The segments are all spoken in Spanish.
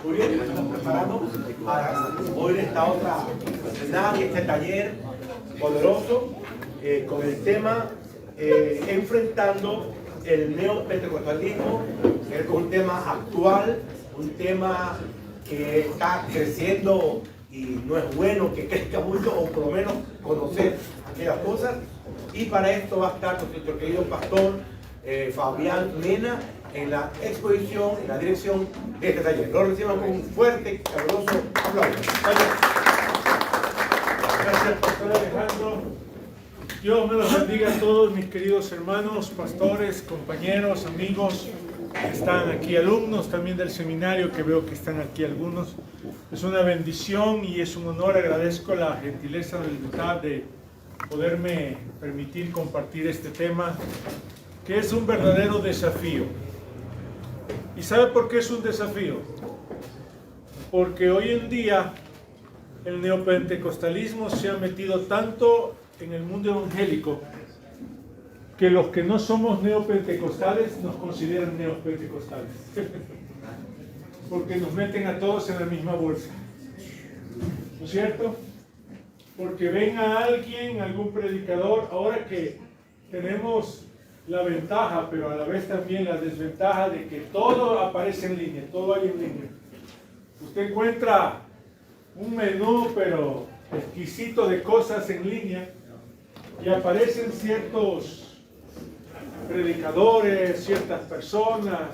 Muy bien, estamos preparando para hoy esta otra seminario, este taller poderoso con el tema enfrentando el neopentecostalismo, que es un tema actual, un tema que está creciendo y no es bueno que crezca mucho, o por lo menos conocer aquellas cosas. Y para esto va a estar nuestro querido pastor Fabián Mena en la exposición, en la dirección de este taller. Lo recibimos con un fuerte, caluroso aplauso. Gracias, pastor Alejandro. Dios me los bendiga a todos mis queridos hermanos, pastores, compañeros, amigos que están aquí, alumnos también del seminario, que veo que están aquí algunos. Es una bendición y es un honor. Agradezco la gentileza de libertad de poderme permitir compartir este tema, que es un verdadero desafío. ¿Y sabe por qué es un desafío? Porque hoy en día el neopentecostalismo se ha metido tanto en el mundo evangélico que los que no somos neopentecostales nos consideran neopentecostales. Porque nos meten a todos en la misma bolsa. ¿No es cierto? Porque ven a alguien, algún predicador, ahora que tenemos la ventaja, pero a la vez también la desventaja de que todo aparece en línea, todo hay en línea. Usted encuentra un menú, pero exquisito de cosas en línea, y aparecen ciertos predicadores, ciertas personas,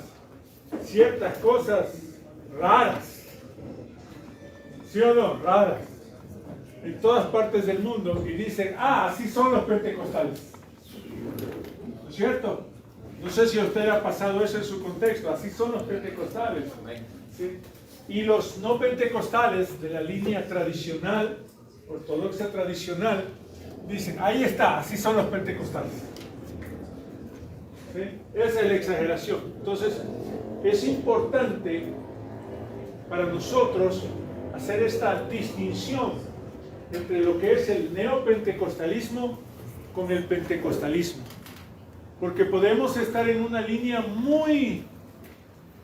ciertas cosas raras, ¿sí o no? Raras, en todas partes del mundo, y dicen, así son los pentecostales. ¿No es cierto? No sé si a usted le ha pasado eso en su contexto, así son los pentecostales. ¿Sí? Y los no pentecostales de la línea tradicional, ortodoxa tradicional, dicen, ahí está, así son los pentecostales. ¿Sí? Esa es la exageración. Entonces, es importante para nosotros hacer esta distinción entre lo que es el neopentecostalismo con el pentecostalismo. Porque podemos estar en una línea muy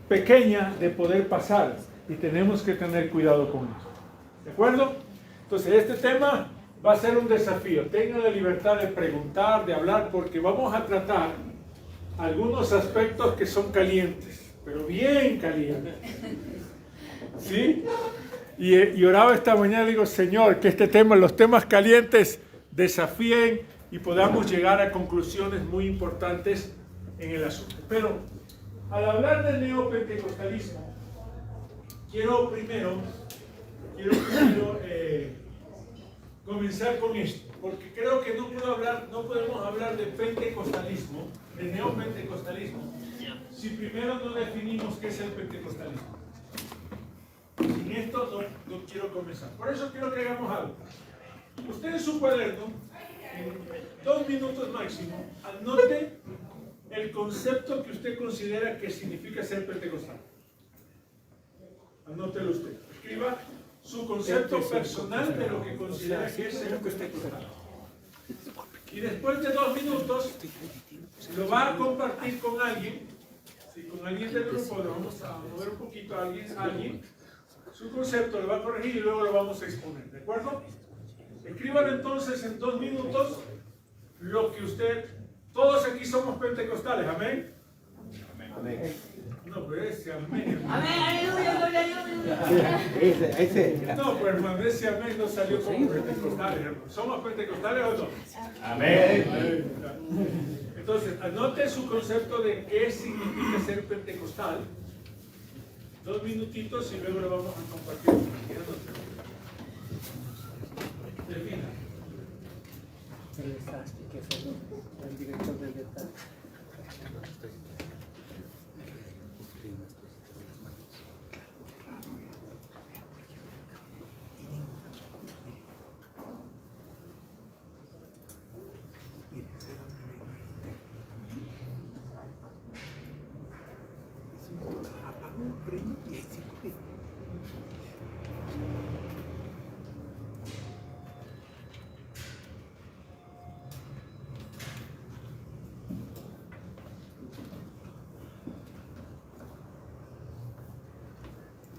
pequeña de poder pasar y tenemos que tener cuidado con eso. ¿De acuerdo? Entonces, este tema va a ser un desafío. Tengan la libertad de preguntar, de hablar, porque vamos a tratar algunos aspectos que son calientes, pero bien calientes. ¿Sí? Y oraba esta mañana, digo, Señor, que este tema, los temas calientes, desafíen y podamos llegar a conclusiones muy importantes en el asunto. Pero al hablar del neopentecostalismo, quiero primero comenzar con esto, porque creo que no podemos hablar de pentecostalismo, de neopentecostalismo, si primero no definimos qué es el pentecostalismo. Sin esto no quiero comenzar. Por eso quiero que hagamos algo. Usted en su cuaderno, en 2 minutos máximo, anote el concepto que usted considera que significa ser pentecostal. Anótelo usted. Escriba su concepto personal de lo que considera que es ser pentecostal. Y después de 2 minutos, lo va a compartir con alguien. Si con alguien del grupo lo vamos a mover un poquito a alguien, su concepto lo va a corregir y luego lo vamos a exponer. ¿De acuerdo? Escriban entonces en 2 minutos lo que usted... Todos aquí somos pentecostales, ¿amén? Amén. No, pero ese amén. Amén, aleluya, gloria a Dios. Ese. No, pues hermano, ese amén no salió como pentecostales, hermano. ¿Somos pentecostales o no? Amén. Entonces, anote su concepto de qué significa ser pentecostal. 2 minutitos y luego lo vamos a compartir. Termina. El director del detalle.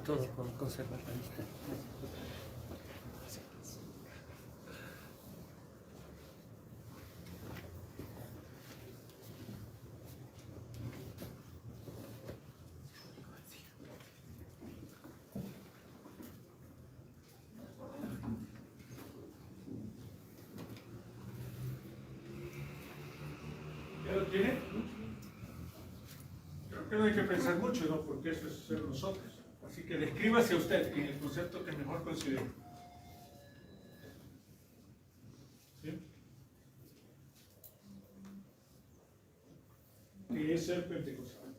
Todo con conservación. ¿Ya lo tiene? Creo que no hay que pensar mucho, ¿no? Porque eso es ser nosotros. Así que descríbase usted en el concepto que mejor considere. ¿Sí? ¿Qué es ser pentecostal?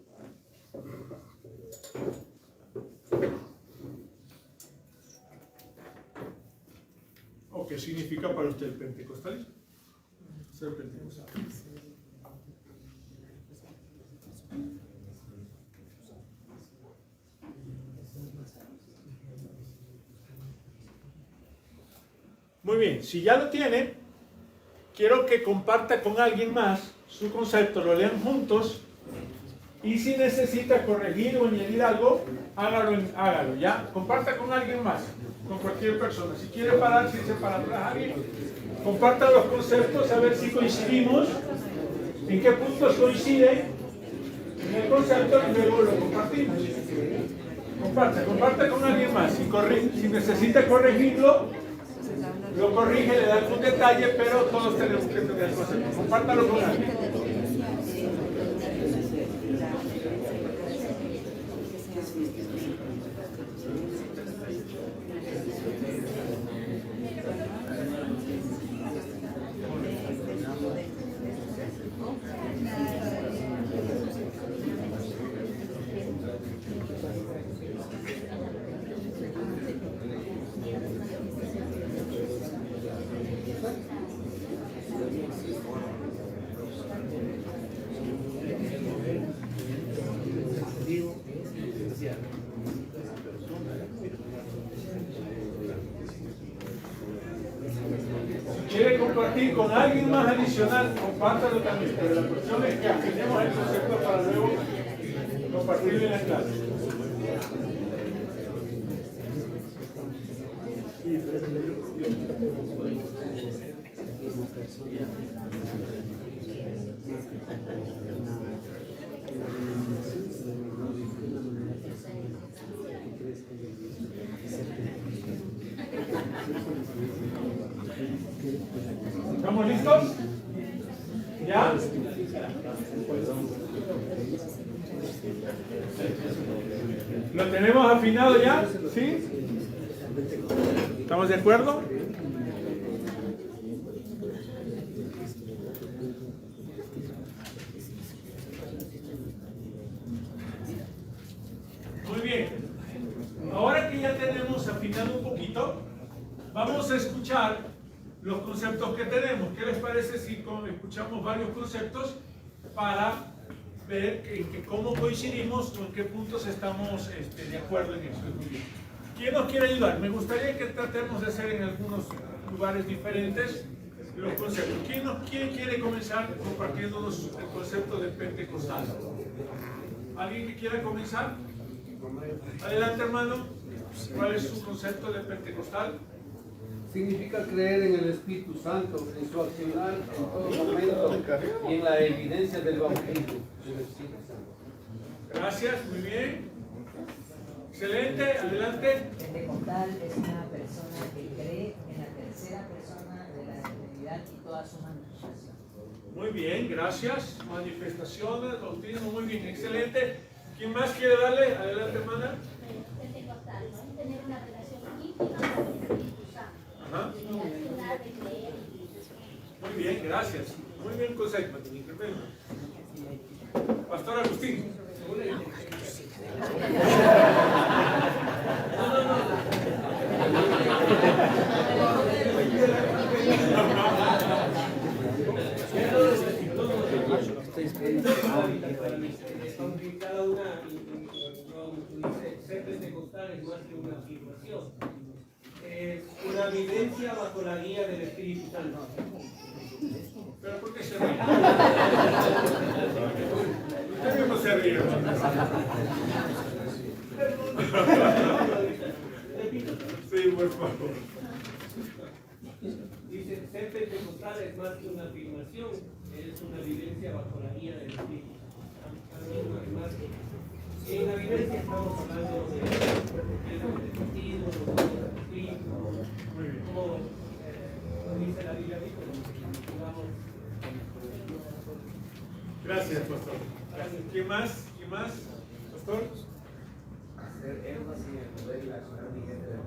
¿O qué significa para usted el pentecostalismo? Ser pentecostal. Muy bien, si ya lo tiene, quiero que comparta con alguien más su concepto, lo lean juntos y si necesita corregir o añadir algo, hágalo, ¿ya? Comparta con alguien más, con cualquier persona. Si quiere pararse y irse para atrás, alguien, comparta los conceptos a ver si coincidimos, en qué puntos coinciden en el concepto y luego lo compartimos. Comparta con alguien más. Si necesita corregirlo, lo corrige, le da algún detalle, pero todos tenemos que tener el concepto. Compártalo con alguien. Quiere compartir con alguien más adicional, compártalo también, pero la cuestión es que tenemos el concepto para luego compartirlo en la clase. ¿Estamos listos? ¿Ya? ¿Lo tenemos afinado ya? ¿Sí? ¿Estamos de acuerdo? Muy bien. Ahora que ya tenemos afinado un poquito, vamos a escuchar los conceptos que tenemos. ¿Qué les parece si escuchamos varios conceptos para ver cómo coincidimos o en qué puntos estamos de acuerdo en eso? ¿Quién nos quiere ayudar? Me gustaría que tratemos de hacer en algunos lugares diferentes los conceptos. ¿Quién quiere comenzar compartiéndonos el concepto de pentecostal? ¿Alguien que quiera comenzar? Adelante, hermano. ¿Cuál es su concepto de pentecostal? Significa creer en el Espíritu Santo, en su accionar en todo momento y en la evidencia del bautismo del Espíritu Santo. Gracias, muy bien. Excelente, adelante. Pentecostal es una persona que cree en la tercera persona de la Trinidad y toda su manifestación. Muy bien, gracias. Manifestaciones, bautismo, muy bien, excelente. ¿Quién más quiere darle? Adelante, hermana. Pentecostal, ¿no? Tener una relación íntima con el Espíritu Santo. Ajá. De creer. Muy bien, gracias. Muy bien concepto. Pastor Agustín. Aunque cada una, ser pentecostal es más que una afirmación, es una vivencia bajo la guía del Espíritu Santo. ¿Pero por qué se ríe? Usted mismo se ríe. por favor. Dice, ser pentecostal es más que una afirmación, es una vivencia bajo la guía del Espíritu. En la vivencia estamos hablando de bautismo, del Espíritu, como dice la Biblia, digamos. Gracias, pastor. Gracias. ¿Quién más? ¿Quién más? Pastor. Hacer énfasis en poder y la acción vigente del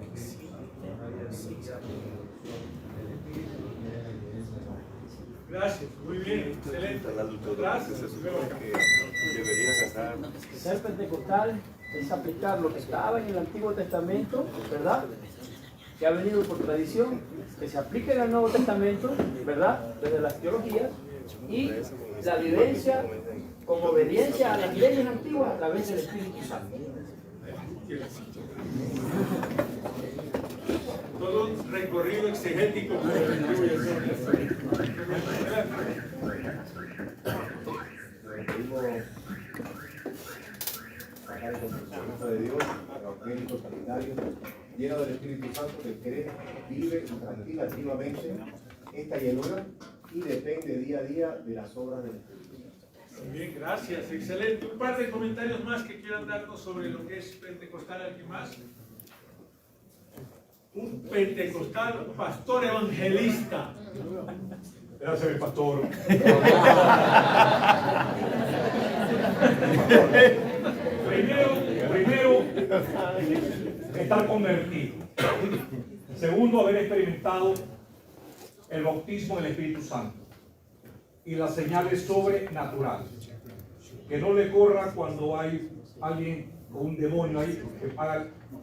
Espíritu Santo. Gracias, muy bien, excelente. Gracias. Ser pentecostal es aplicar lo que estaba en el Antiguo Testamento, ¿verdad? Que ha venido por tradición, que se aplique en el Nuevo Testamento, ¿verdad? Desde las teologías, y la vivencia como obediencia a las leyes antiguas a través del Espíritu Santo. Todo un recorrido exegético por el Antiguo y el Nuevo Testamento. Sacar el conocimiento de Dios, evangélico, sanitario, lleno del Espíritu Santo, que cree, vive y practica activamente esta llenura y depende día a día de las obras del Espíritu Santo. Bien, gracias, excelente. Un par de comentarios más que quieran darnos sobre lo que es pentecostal. ¿Alguien más? Un pentecostal, pastor evangelista. Gracias, mi pastor. Primero, estar convertido. Segundo, haber experimentado el bautismo del Espíritu Santo y las señales sobrenaturales. Que no le corra cuando hay alguien con un demonio ahí que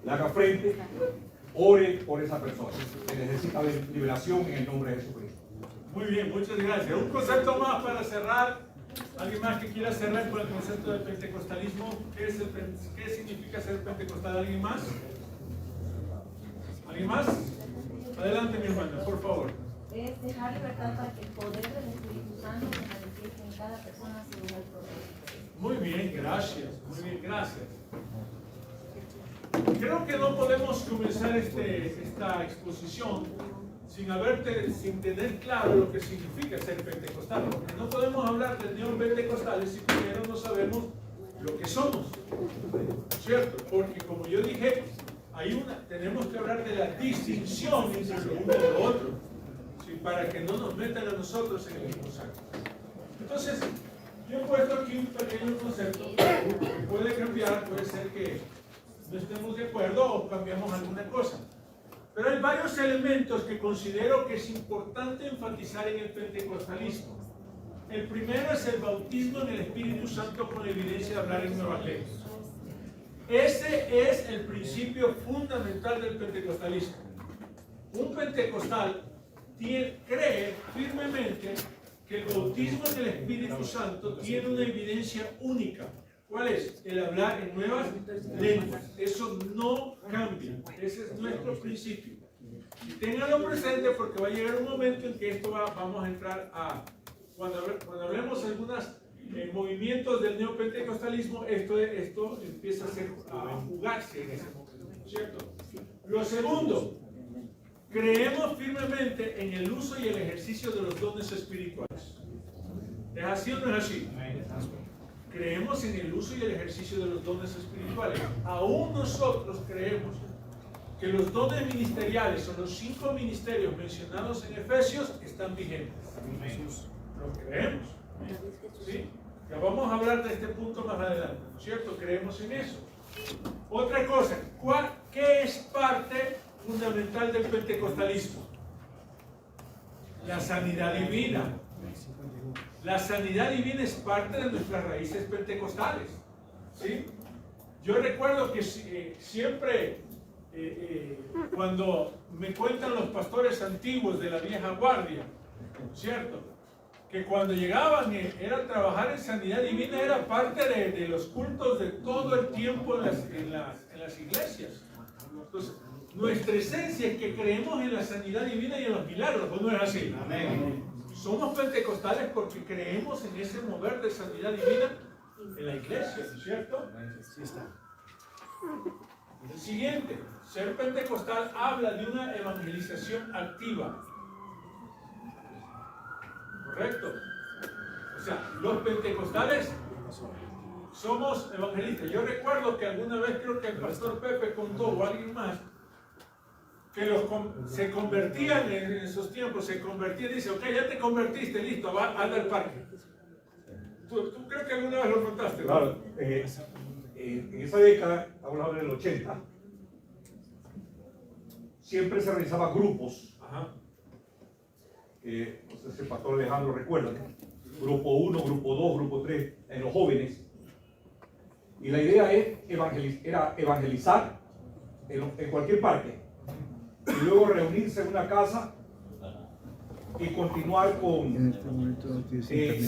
le haga frente. Ore por esa persona que necesita liberación en el nombre de Jesucristo. Muy bien, muchas gracias. Un concepto más para cerrar. ¿Alguien más que quiera cerrar con el concepto del pentecostalismo? ¿Qué significa ser pentecostal? ¿Alguien más? ¿Alguien más? Adelante, mi hermana, por favor. Es dejar libertad para que el poder del Espíritu Santo se manifieste en cada persona según el propósito. Muy bien, gracias. Muy bien, gracias. Creo que no podemos comenzar esta exposición sin tener claro lo que significa ser pentecostal. Porque no podemos hablar de neopentecostales si primero no sabemos lo que somos. ¿Cierto? Porque como yo dije, tenemos que hablar de la distinción entre lo uno y lo otro, ¿sí? Para que no nos metan a nosotros en el mismo saco. Entonces, yo he puesto aquí un pequeño concepto que puede cambiar, puede ser que no estemos de acuerdo o cambiamos alguna cosa. Pero hay varios elementos que considero que es importante enfatizar en el pentecostalismo. El primero es el bautismo en el Espíritu Santo con evidencia de hablar en nuevas lenguas. Ese es el principio fundamental del pentecostalismo. Un pentecostal cree firmemente que el bautismo en el Espíritu Santo tiene una evidencia única. ¿Cuál es? El hablar en nuevas lenguas. Eso no cambia. Ese es nuestro principio. Y ténganlo presente porque va a llegar un momento en que esto vamos a entrar a... Cuando hablemos de algunos movimientos del neopentecostalismo, esto empieza a jugarse en ese momento. ¿Cierto? Lo segundo, creemos firmemente en el uso y el ejercicio de los dones espirituales. ¿Es así o no es así? Creemos en el uso y el ejercicio de los dones espirituales. Aún nosotros creemos que los dones ministeriales o los 5 ministerios mencionados en Efesios están vigentes. Lo creemos. ¿Sí? Ya vamos a hablar de este punto más adelante, ¿no es cierto? Creemos en eso. Otra cosa, ¿qué es parte fundamental del pentecostalismo? La sanidad divina. La sanidad divina es parte de nuestras raíces pentecostales. ¿Sí? Yo recuerdo que siempre, cuando me cuentan los pastores antiguos de la vieja guardia, ¿cierto? Que cuando llegaban era trabajar en sanidad divina, era parte de los cultos de todo el tiempo en las iglesias. Entonces, nuestra esencia es que creemos en la sanidad divina y en los milagros, ¿o no es así? Amén. Somos pentecostales porque creemos en ese mover de sanidad divina en la iglesia, ¿cierto? Sí está. El siguiente, ser pentecostal habla de una evangelización activa. ¿Correcto? O sea, los pentecostales somos evangelistas. Yo recuerdo que alguna vez creo que el pastor Pepe contó, o alguien más, que se convertían en esos tiempos, se convertían y dice, ok, ya te convertiste, listo, anda al parque. ¿Tú creo que alguna vez lo contaste? Claro, en esa década, estamos hablando del 80, siempre se realizaban grupos. Ajá. No sé si el pastor Alejandro recuerda, grupo 1, grupo 2, grupo 3, en los jóvenes. Y la idea era evangelizar en cualquier parque. Y luego reunirse en una casa y continuar con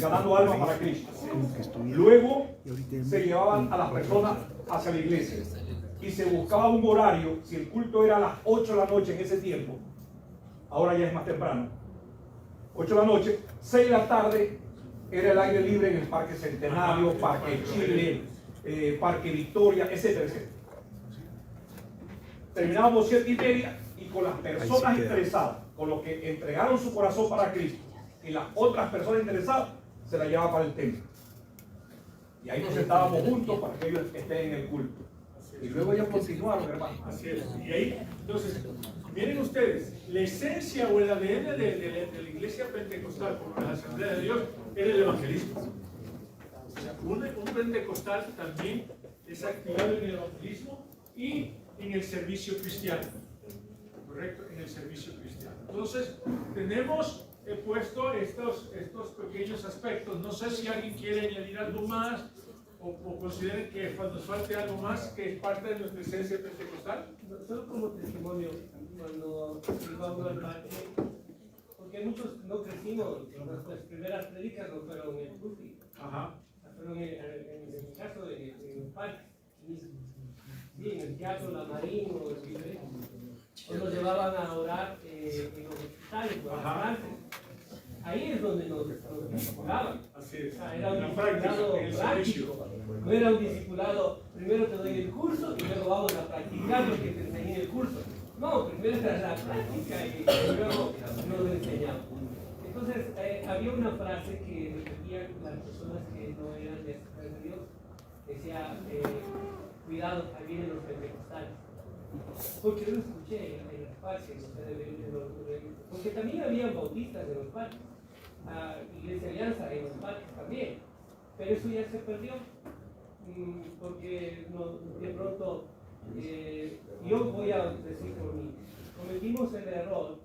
ganando almas para Cristo. Luego se llevaban a las personas hacia la iglesia y se buscaba un horario. Si el culto era a las 8 de la noche en ese tiempo, ahora ya es más temprano, 8 de la noche, 6 de la tarde era el aire libre en el Parque Centenario, Parque Chile, Parque Victoria, etcétera, etcétera. Terminábamos 7:30 y con las personas interesadas, con los que entregaron su corazón para Cristo y las otras personas interesadas, se la llevaba para el templo. Y ahí nos sentábamos juntos para que ellos estén en el culto. Y luego ellos continuaron, hermano. Así es. Y ahí, entonces, miren ustedes, la esencia o el ADN de la iglesia pentecostal, como la Asamblea de Dios, era el evangelismo. O sea, un pentecostal también es activado en el evangelismo y en el servicio cristiano. ¿Correcto? En el servicio cristiano. Entonces, tenemos puesto estos pequeños aspectos. No sé si alguien quiere añadir algo más o consideren que nos falte algo más que es parte de nuestra esencia pentecostal. Solo como testimonio, cuando íbamos al parque, porque muchos no crecimos, nuestras primeras predicas no fueron en el púlpito, fueron en el caso en el parque, sí, en el teatro La Marín o en diferentes. O nos llevaban a orar en los hospitales, o ahí es donde nos discipulaban. Así es. O sea, era un discipulado práctico. No era un discipulado, primero te doy el curso y luego vamos a practicar lo que te enseñé en el curso. No, primero era la práctica y luego nos enseñamos. Entonces, había una frase que repetían las personas que no eran de Dios. Decía, cuidado, ahí vienen los pentecostales. Porque lo escuché en los parques, porque también había bautistas en los parques, Iglesia Alianza en los parques también, pero eso ya se perdió, porque de pronto, yo voy a decir por mí, cometimos el error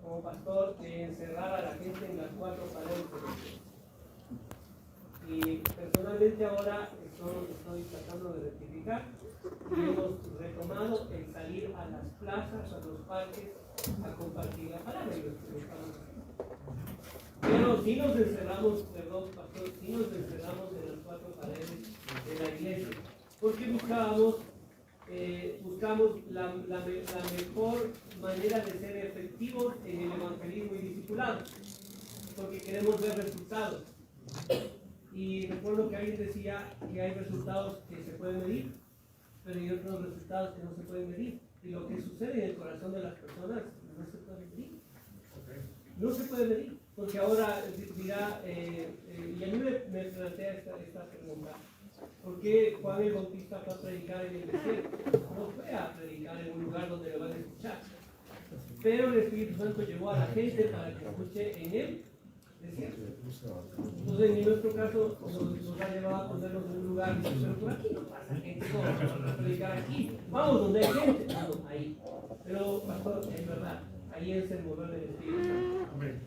como pastor de encerrar a la gente en las 4 paredes de la iglesia. Y personalmente ahora estoy tratando de rectificar y hemos retomado el salir a las plazas, a los parques, a compartir la palabra y lo estamos haciendo. Pero si nos encerramos, perdón, pastor, si nos encerramos en las 4 paredes de la iglesia, porque buscamos la mejor manera de ser efectivos en el evangelismo y discipulado, porque queremos ver resultados. Y recuerdo que alguien decía que hay resultados que se pueden medir, pero hay otros resultados que no se pueden medir. Y lo que sucede en el corazón de las personas no se puede medir. No se puede medir, porque ahora dirá, y a mí me plantea esta pregunta, ¿por qué Juan el Bautista fue a predicar en el desierto? No fue a predicar en un lugar donde lo van a escuchar. Pero el Espíritu Santo llevó a la gente para que escuche en él. Entonces, en nuestro caso, nos ha llevado a ponernos en un lugar, pero por aquí no pasa gente, no vamos a predicar aquí, vamos donde hay gente, no, ahí. Pero, pastor, es verdad, ahí es el mover del Espíritu,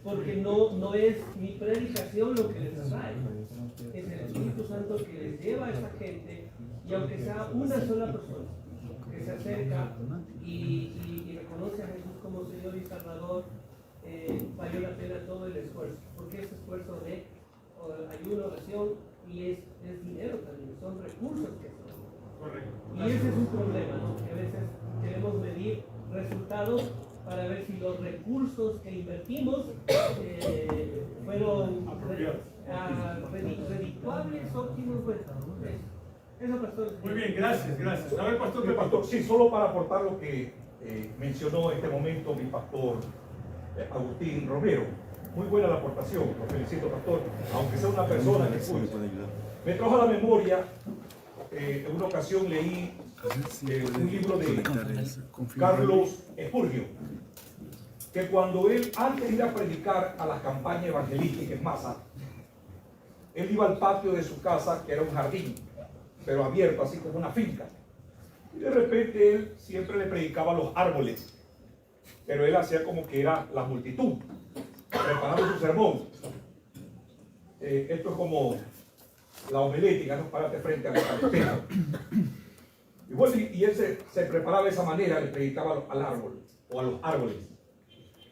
porque no es mi predicación lo que les atrae, es el Espíritu Santo que les lleva a esa gente, y aunque sea una sola persona que se acerca y reconoce a Jesús como Señor y Salvador, valió la pena todo el esfuerzo, porque es esfuerzo de ayuno, oración y es dinero también, son recursos que son. Correcto. Y ese es un problema, ¿no? Que a veces queremos medir resultados para ver si los recursos que invertimos fueron redituables, óptimos, bueno, Eso, pastor. Muy bien, gracias, gracias. A ver, pastor, ¿qué Pastor, sí, solo para aportar lo que mencionó en este momento mi pastor Agustín Romero. Muy buena la aportación, lo felicito, pastor, aunque sea una persona que escucha. Me trajo a la memoria, en una ocasión leí un libro de Carlos Spurgeon, que cuando él, antes de ir a predicar a la campaña evangelística en masa, él iba al patio de su casa, que era un jardín, pero abierto, así como una finca. Y de repente él siempre le predicaba a los árboles, pero él hacía como que era la multitud, preparando su sermón. Esto es como la homilética, ¿no? Párate frente a la cartera. Y bueno, y él se preparaba de esa manera, le predicaba al árbol, o a los árboles.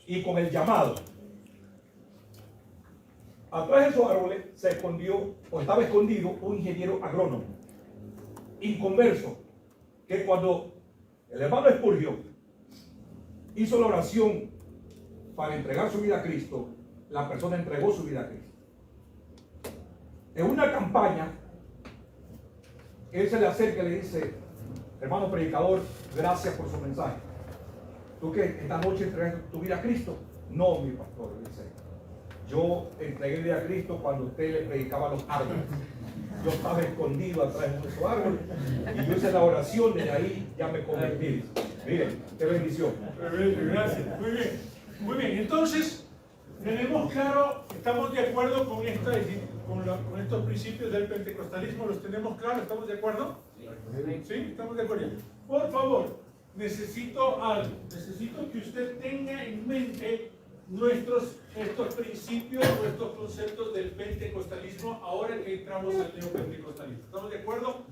Y con el llamado. Atrás de esos árboles se escondió, o estaba escondido, un ingeniero agrónomo, inconverso, que cuando el hermano Spurgeon hizo la oración para entregar su vida a Cristo, la persona entregó su vida a Cristo. En una campaña, él se le acerca y le dice: hermano predicador, gracias por su mensaje. ¿Tú que esta noche entregas tu vida a Cristo? No, mi pastor, dice. Yo entregué mi vida a Cristo cuando usted le predicaba a los árboles. Yo estaba escondido atrás de esos árboles y yo hice la oración, desde ahí ya me convertí. Miren, qué bendición. Gracias, muy bien. Muy bien, entonces, tenemos claro, estamos de acuerdo con estos principios del pentecostalismo, ¿los tenemos claros? ¿Estamos de acuerdo? Sí, estamos de acuerdo. Por favor, necesito que usted tenga en mente estos principios, nuestros conceptos del pentecostalismo ahora que entramos al neopentecostalismo. ¿Estamos de acuerdo?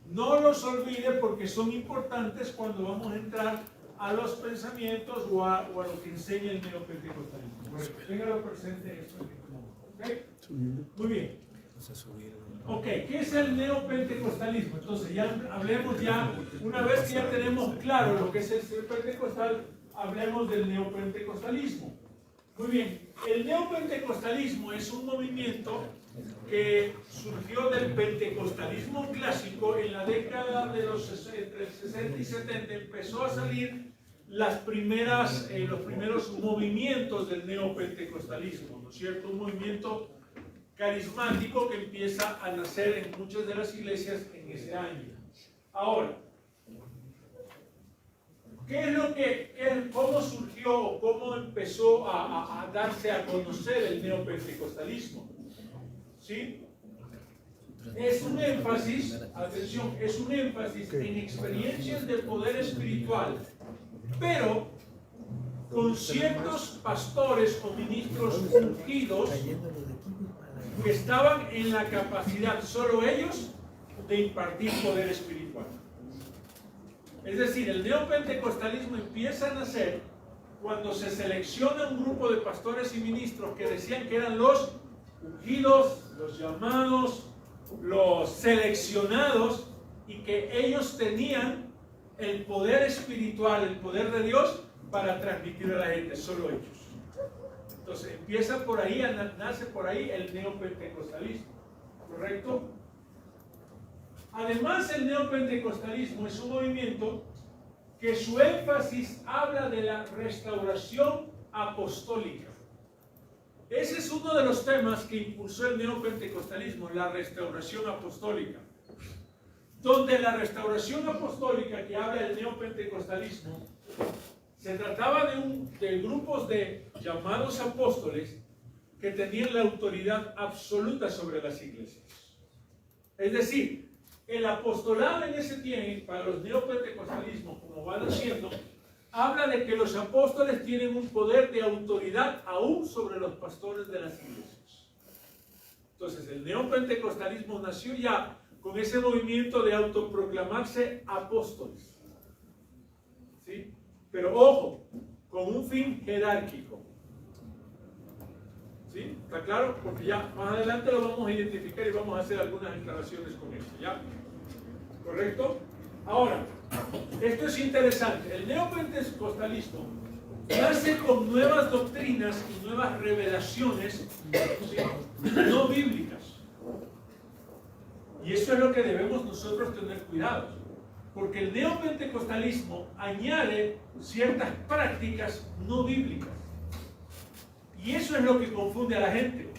No los olvide porque son importantes cuando vamos a entrar a los pensamientos o a lo que enseña el neopentecostalismo. Bueno, téngalo presente esto. ¿Okay? Muy bien. Ok, ¿qué es el neopentecostalismo? Entonces ya hablemos una vez que ya tenemos claro lo que es el ser pentecostal, hablemos del neopentecostalismo. Muy bien, el neopentecostalismo es un movimiento que surgió del pentecostalismo clásico en la década de entre 60 y 70, empezó a salir los primeros movimientos del neopentecostalismo, ¿no es cierto? Un movimiento carismático que empieza a nacer en muchas de las iglesias en ese año. Ahora, ¿cómo surgió, cómo empezó a darse a conocer el neopentecostalismo? ¿Sí? Es un énfasis, atención, es un énfasis en experiencias de poder espiritual, pero con ciertos pastores o ministros ungidos que estaban en la capacidad, solo ellos, de impartir poder espiritual. Es decir, el neopentecostalismo empieza a nacer cuando se selecciona un grupo de pastores y ministros que decían que eran los ungidos, los llamados, los seleccionados, y que ellos tenían el poder espiritual, el poder de Dios para transmitir a la gente, solo ellos. Entonces empieza por ahí, nace por ahí el neopentecostalismo, ¿correcto? Además, el neopentecostalismo es un movimiento que su énfasis habla de la restauración apostólica. Ese es uno de los temas que impulsó el neopentecostalismo, la restauración apostólica. Donde la restauración apostólica que habla el neopentecostalismo se trataba de grupos de llamados apóstoles que tenían la autoridad absoluta sobre las iglesias. Es decir, el apostolado en ese tiempo, para los neopentecostalismos, como van haciendo, habla de que los apóstoles tienen un poder de autoridad aún sobre los pastores de las iglesias. Entonces, el neopentecostalismo nació ya con ese movimiento de autoproclamarse apóstoles. ¿Sí? Pero ojo, con un fin jerárquico. ¿Sí? ¿Está claro? Porque ya más adelante lo vamos a identificar y vamos a hacer algunas declaraciones con esto. ¿Ya? ¿Correcto? Ahora, esto es interesante. El neopentecostalismo nace con nuevas doctrinas y nuevas revelaciones, ¿sí?, no bíblicas. Y Y eso es lo que debemos nosotros tener cuidado, porque el neopentecostalismo añade ciertas prácticas no bíblicas. Y eso es lo que confunde a la gente,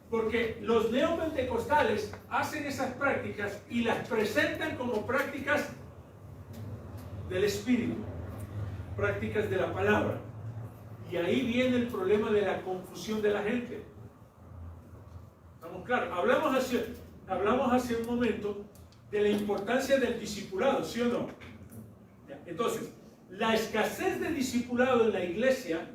porque los neopentecostales hacen esas prácticas y las presentan como prácticas del Espíritu, prácticas de la palabra. Y ahí viene el problema de la confusión de la gente. ¿Estamos claros? Hablamos hace un momento de la importancia del discipulado, ¿sí o no? Entonces, la escasez de discipulado en la iglesia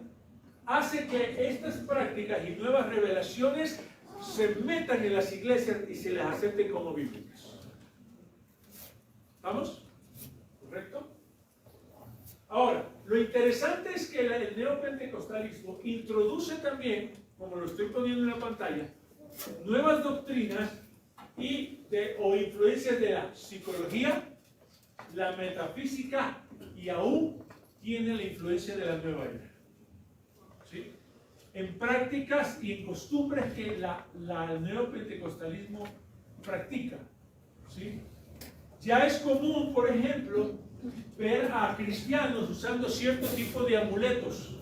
hace que estas prácticas y nuevas revelaciones se metan en las iglesias y se las acepten como bíblicas. ¿Estamos? ¿Correcto? Ahora, lo interesante es que el neopentecostalismo introduce también, como lo estoy poniendo en la pantalla, nuevas doctrinas o influencias de la psicología, la metafísica y aún tiene la influencia de la nueva era. ¿Sí? En prácticas y en costumbres que el neopentecostalismo practica. ¿Sí? Ya es común, por ejemplo, ver a cristianos usando cierto tipo de amuletos.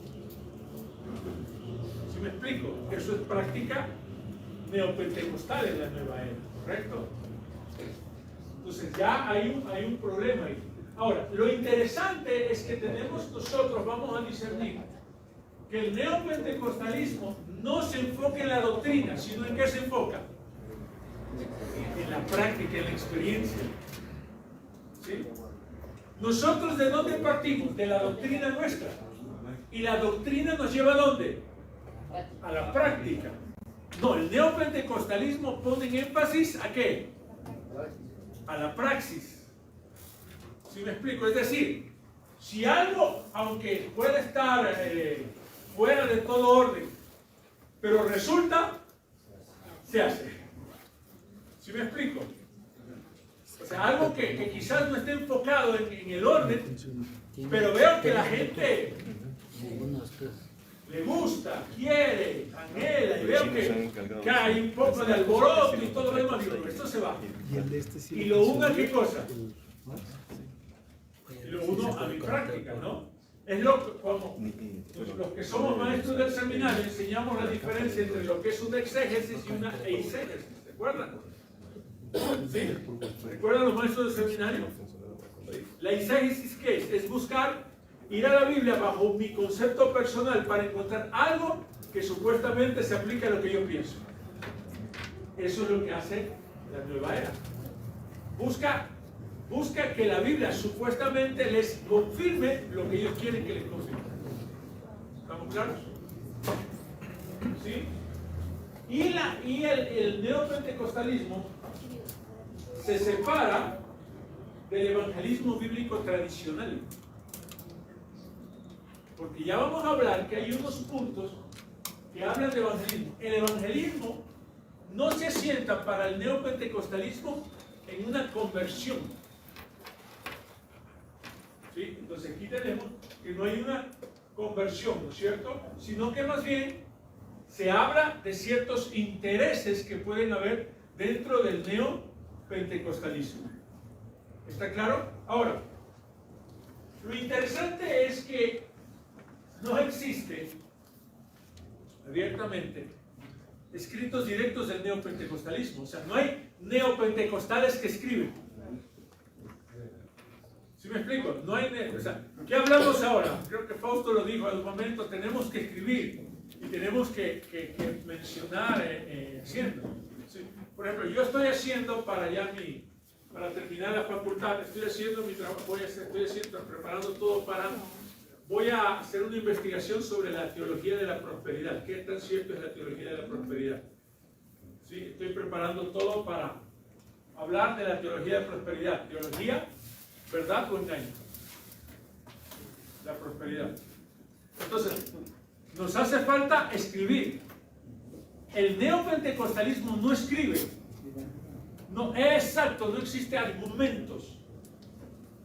¿Sí me explico? Eso es práctica neopentecostal en la nueva era, ¿correcto? Entonces ya hay un problema ahí. Ahora, lo interesante es que nosotros vamos a discernir que el neopentecostalismo no se enfoca en la doctrina, sino en qué se enfoca. En la práctica, en la experiencia. ¿Sí? Nosotros, ¿de dónde partimos? De la doctrina nuestra. Y la doctrina nos lleva ¿a dónde? A la práctica. No, el neopentecostalismo pone en énfasis ¿a qué? A la praxis. ¿Sí me explico? Es decir, si algo, aunque pueda estar fuera de todo orden, pero resulta, se hace. ¿Sí me explico? O sea, algo que quizás no esté enfocado en el orden, pero veo que la gente le gusta, quiere, anhela, y veo que hay un poco de alboroto y todo lo demás, digo, esto se va. Y lo uno a qué cosa? Y lo uno a mi práctica, ¿no? Es como los que somos maestros del seminario enseñamos la diferencia entre lo que es una exégesis y una eisegesis, ¿se acuerdan? ¿Sí? ¿Recuerdan los maestros del seminario? La eisegesis, ¿qué es? Es buscar ir a la Biblia bajo mi concepto personal para encontrar algo que supuestamente se aplique a lo que yo pienso. Eso es lo que hace la nueva era. Busca que la Biblia supuestamente les confirme lo que ellos quieren que les confirme. ¿Estamos claros? ¿Sí? Y el neopentecostalismo se separa del evangelismo bíblico tradicional. Porque ya vamos a hablar que hay unos puntos que hablan de evangelismo. El evangelismo no se asienta para el neopentecostalismo en una conversión. ¿Sí? Entonces aquí tenemos que no hay una conversión, ¿no es cierto? Sino que más bien se habla de ciertos intereses que pueden haber dentro del neopentecostalismo. ¿Está claro? Ahora, lo interesante es que no existe abiertamente escritos directos del neopentecostalismo. O sea, no hay neopentecostales que escriben. ¿Sí me explico? No hay, o sea, ¿qué hablamos ahora? Creo que Fausto lo dijo en un momento, tenemos que escribir y tenemos que mencionar haciendo. ¿Sí? Por ejemplo, yo estoy haciendo para terminar la facultad, estoy haciendo mi trabajo, preparando todo voy a hacer una investigación sobre la teología de la prosperidad. ¿Qué tan cierto es la teología de la prosperidad? ¿Sí? Estoy preparando todo para hablar de la teología de prosperidad. Teología, ¿verdad o engaño? La prosperidad. Entonces, nos hace falta escribir. El neopentecostalismo no escribe. No, es exacto, no existe argumentos.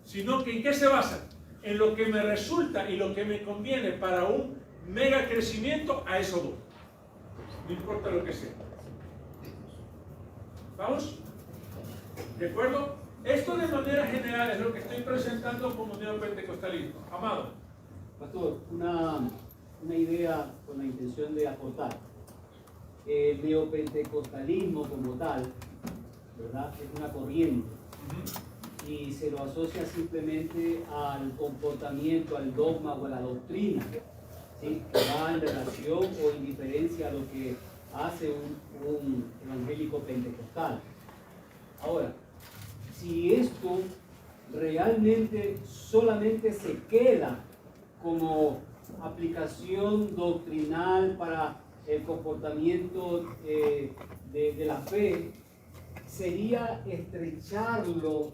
Sino que ¿en qué se basa? En lo que me resulta y lo que me conviene para un mega crecimiento, a eso voy. No importa lo que sea. ¿Vamos? ¿De acuerdo? Esto de manera general es lo que estoy presentando como neopentecostalismo. Amado. Pastor, una idea con la intención de aportar. El neopentecostalismo como tal, ¿verdad? Es una corriente y se lo asocia simplemente al comportamiento, al dogma o a la doctrina, ¿sí? Que va en relación o en diferencia a lo que hace un evangélico pentecostal. Ahora, si esto realmente solamente se queda como aplicación doctrinal para el comportamiento de la fe, sería estrecharlo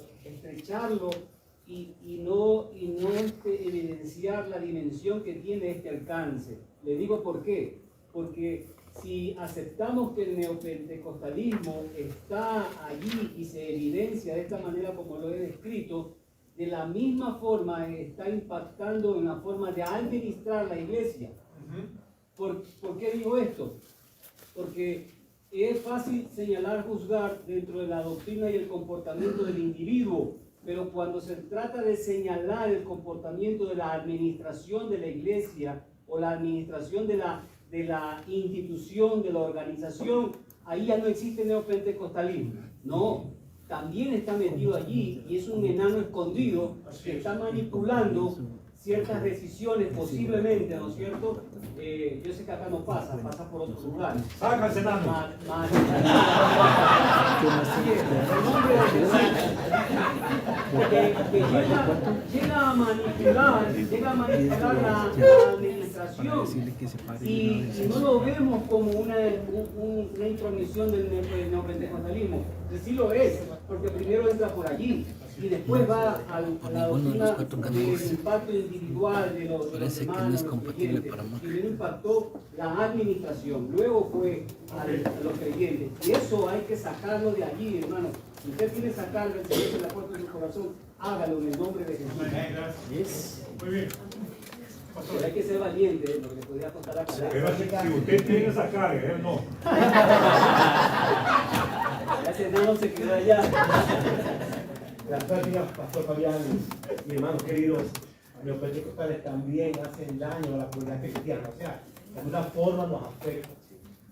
y no evidenciar la dimensión que tiene este alcance. Le digo por qué. Porque si aceptamos que el neopentecostalismo está allí y se evidencia de esta manera como lo he descrito, de la misma forma está impactando en la forma de administrar la iglesia. ¿Por qué digo esto? Porque es fácil señalar, juzgar dentro de la doctrina y el comportamiento del individuo, pero cuando se trata de señalar el comportamiento de la administración de la iglesia o la administración de la institución, de la organización, ahí ya no existe neopentecostalismo. No, también está metido allí y es un enano escondido que está manipulando ciertas decisiones posiblemente, ¿no es cierto? Yo sé que acá no pasa por otros lugares. ¡Saca ese enano! Que llega a manipular la administración y no lo vemos como una intromisión del neopentecostalismo. Sí lo es, porque primero entra por allí y después va a la doctrina del impacto individual de los hermanos, de los creyentes. Primero impactó la administración, luego fue a los creyentes. Y eso hay que sacarlo de allí, hermano. Si usted quiere sacarlo del Señor de la puerta de su corazón, hágalo en el nombre de Jesús. Gracias. Muy bien. Pero hay que ser valiente, lo que le podría costar a cada. Pero si usted tiene esa carga, él no. Ese no se quedó allá. Las prácticas, Pastor Fabián y hermanos queridos, los pentecostales también hacen daño a la comunidad cristiana. O sea, de alguna forma nos afecta.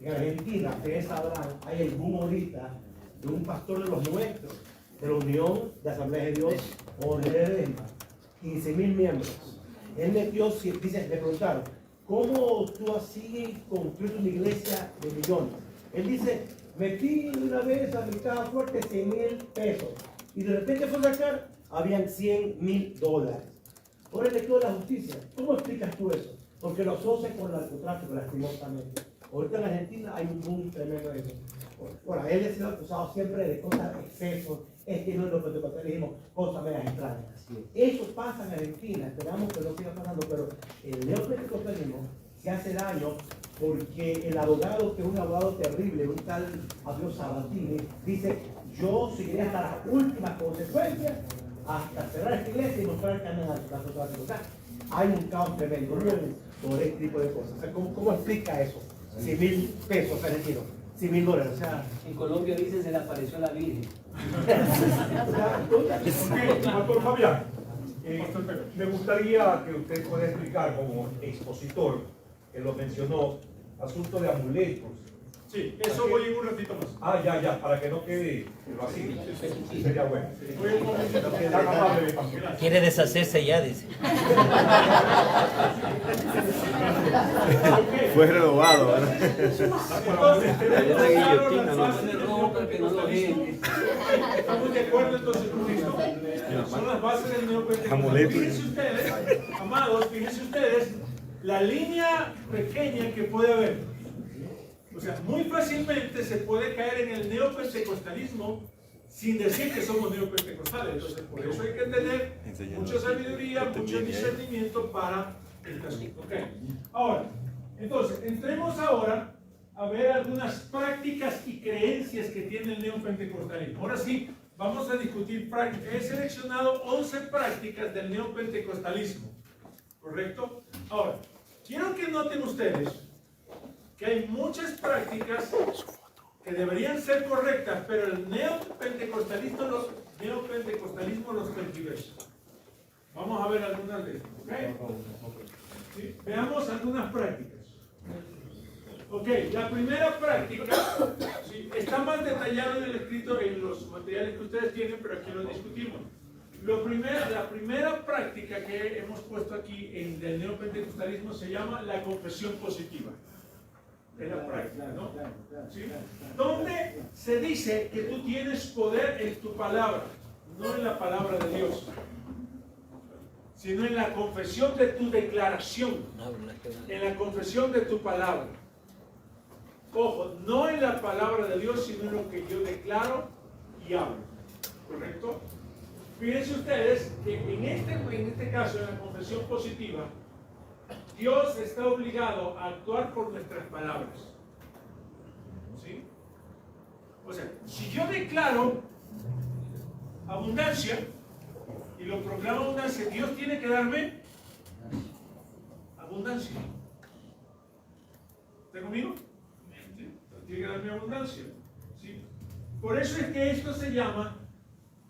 En Argentina, ustedes sabrán, hay el boom ahorita de un pastor de los nuestros, de la Unión de Asamblea de Dios, o de Ledesma, 15,000 miembros. Él metió, dice, le preguntaron, ¿cómo tú así construyes una iglesia de millones? Él dice, metí una vez a Mercado Fuerte 100,000 pesos. Y de repente fue a sacar, habían $100,000. Ahora el lector de la justicia, ¿cómo explicas tú eso? Porque lo asocian con el narcotráfico, lastimosamente. Ahorita en Argentina hay un boom tremendo de eso. Bueno, él ha sido acusado siempre de cosas, excesos, que no es lo pentecostalismo, cosas medias extrañas. Eso pasa en Argentina, esperamos que no siga pasando, pero el neopentecostalismo se hace daño porque el abogado, que es un abogado terrible, un tal Fabio Sabatini, dice, yo seguiré hasta las últimas consecuencias, hasta cerrar esta iglesia y mostrar que andan al narcotráfico. O sea, hay un caos tremendo por este tipo de cosas. O sea, ¿cómo explica eso? 100,000 pesos argentinos, $100,000. O sea, en Colombia dicen se le apareció la Virgen. Pastor Fabián, me gustaría que usted pueda explicar como expositor, que lo mencionó, asunto de amuletos. Sí, eso voy en un ratito más. Ah, ya, para que no quede así. Sería bueno. Voy un momentito. Quiere deshacerse ya, dice. Fue renovado, ¿verdad? Entonces, tenemos claro las bases del neopentecostalismo. ¿Estamos de acuerdo entonces con esto? Son las bases del neopentecostalismo. Fíjense ustedes, amados, fíjense ustedes, la línea pequeña que puede haber. O sea, muy fácilmente se puede caer en el neopentecostalismo sin decir que somos neopentecostales. Entonces, por eso hay que tener mucha sabiduría, mucho discernimiento para el asunto. Okay. Ahora, entonces, entremos ahora a ver algunas prácticas y creencias que tiene el neopentecostalismo. Ahora sí, vamos a discutir prácticas. He seleccionado 11 prácticas del neopentecostalismo. ¿Correcto? Ahora, quiero que noten ustedes que hay muchas prácticas que deberían ser correctas, pero el neopentecostalismo los tergiversa. Vamos a ver algunas de estas, ¿ok? Sí, veamos algunas prácticas. Ok, la primera práctica, sí, está más detallado en el escrito en los materiales que ustedes tienen, pero aquí lo discutimos. La primera práctica que hemos puesto aquí en el neopentecostalismo se llama la confesión positiva. Es la práctica, ¿no? ¿Sí? Donde se dice que tú tienes poder en tu palabra, no en la palabra de Dios, sino en la confesión de tu declaración, en la confesión de tu palabra. Ojo, no en la palabra de Dios, sino en lo que yo declaro y hablo. ¿Correcto? Fíjense ustedes que en este caso, en la confesión positiva, Dios está obligado a actuar por nuestras palabras. ¿Sí? O sea, si yo declaro abundancia y lo proclamo abundancia, Dios tiene que darme abundancia. ¿Está conmigo? ¿Sí? Tiene que darme abundancia. ¿Sí? Por eso es que esto se llama,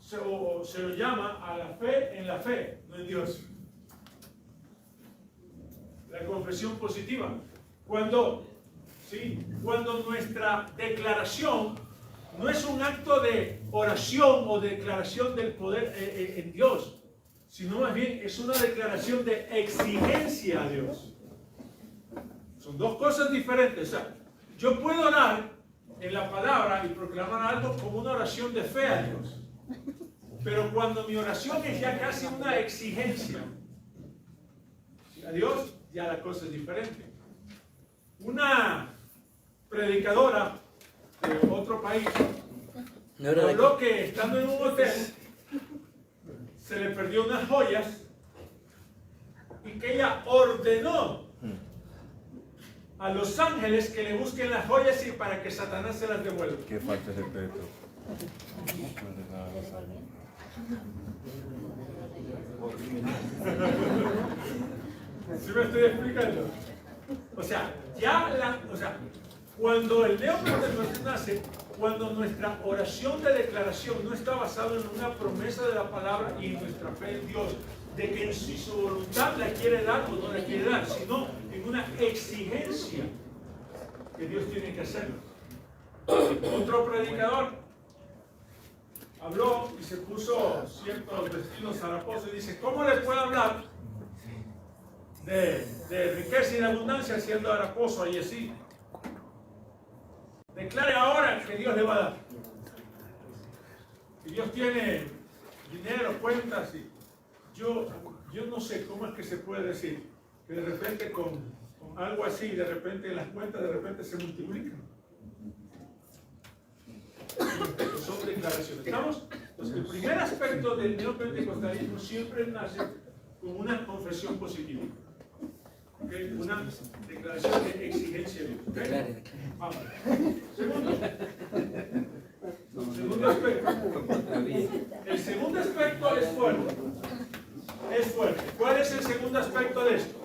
se lo llama a la fe en la fe, no en Dios. La confesión positiva. Cuando nuestra declaración no es un acto de oración o declaración del poder en Dios, sino más bien es una declaración de exigencia a Dios. Son dos cosas diferentes. O sea, yo puedo orar en la palabra y proclamar algo como una oración de fe a Dios, pero cuando mi oración es ya casi una exigencia a Dios, ya la cosa es diferente. Una predicadora de otro país habló que estando en un hotel se le perdió unas joyas y que ella ordenó a los ángeles que le busquen las joyas y para que Satanás se las devuelva. Qué falta de respeto. ¿Sí me estoy explicando? O sea, cuando el neopentecostalismo nace, cuando nuestra oración de declaración no está basada en una promesa de la palabra y en nuestra fe en Dios, de que si su voluntad la quiere dar o no la quiere dar, sino en una exigencia que Dios tiene que hacerlo. Otro predicador habló y se puso ciertos vestidos haraposos y dice, ¿cómo le puedo hablar de riqueza y de abundancia siendo haraposo y así? Declare ahora que Dios le va a dar. Y Dios tiene dinero, cuentas y yo no sé cómo es que se puede decir que de repente con algo así, de repente las cuentas de repente se multiplican. Son declaraciones. ¿Estamos? Entonces, el primer aspecto del neopentecostalismo siempre nace con una confesión positiva. ¿Okay? Una declaración de exigencia de Dios. ¿Okay? Vamos. Segundo aspecto. El segundo aspecto es fuerte. Es fuerte. ¿Cuál es el segundo aspecto de esto?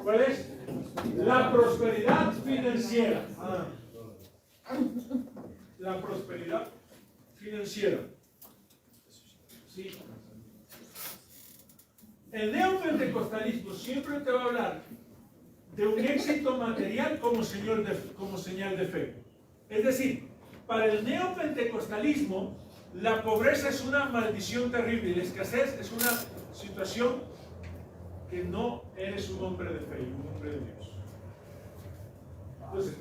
¿Cuál es? La prosperidad financiera. La prosperidad financiera. Sí. El neopentecostalismo siempre te va a hablar de un éxito material como señal de fe. Es decir, para el neopentecostalismo, la pobreza es una maldición terrible y la escasez es una situación que no eres un hombre de fe, un hombre de Dios. Entonces,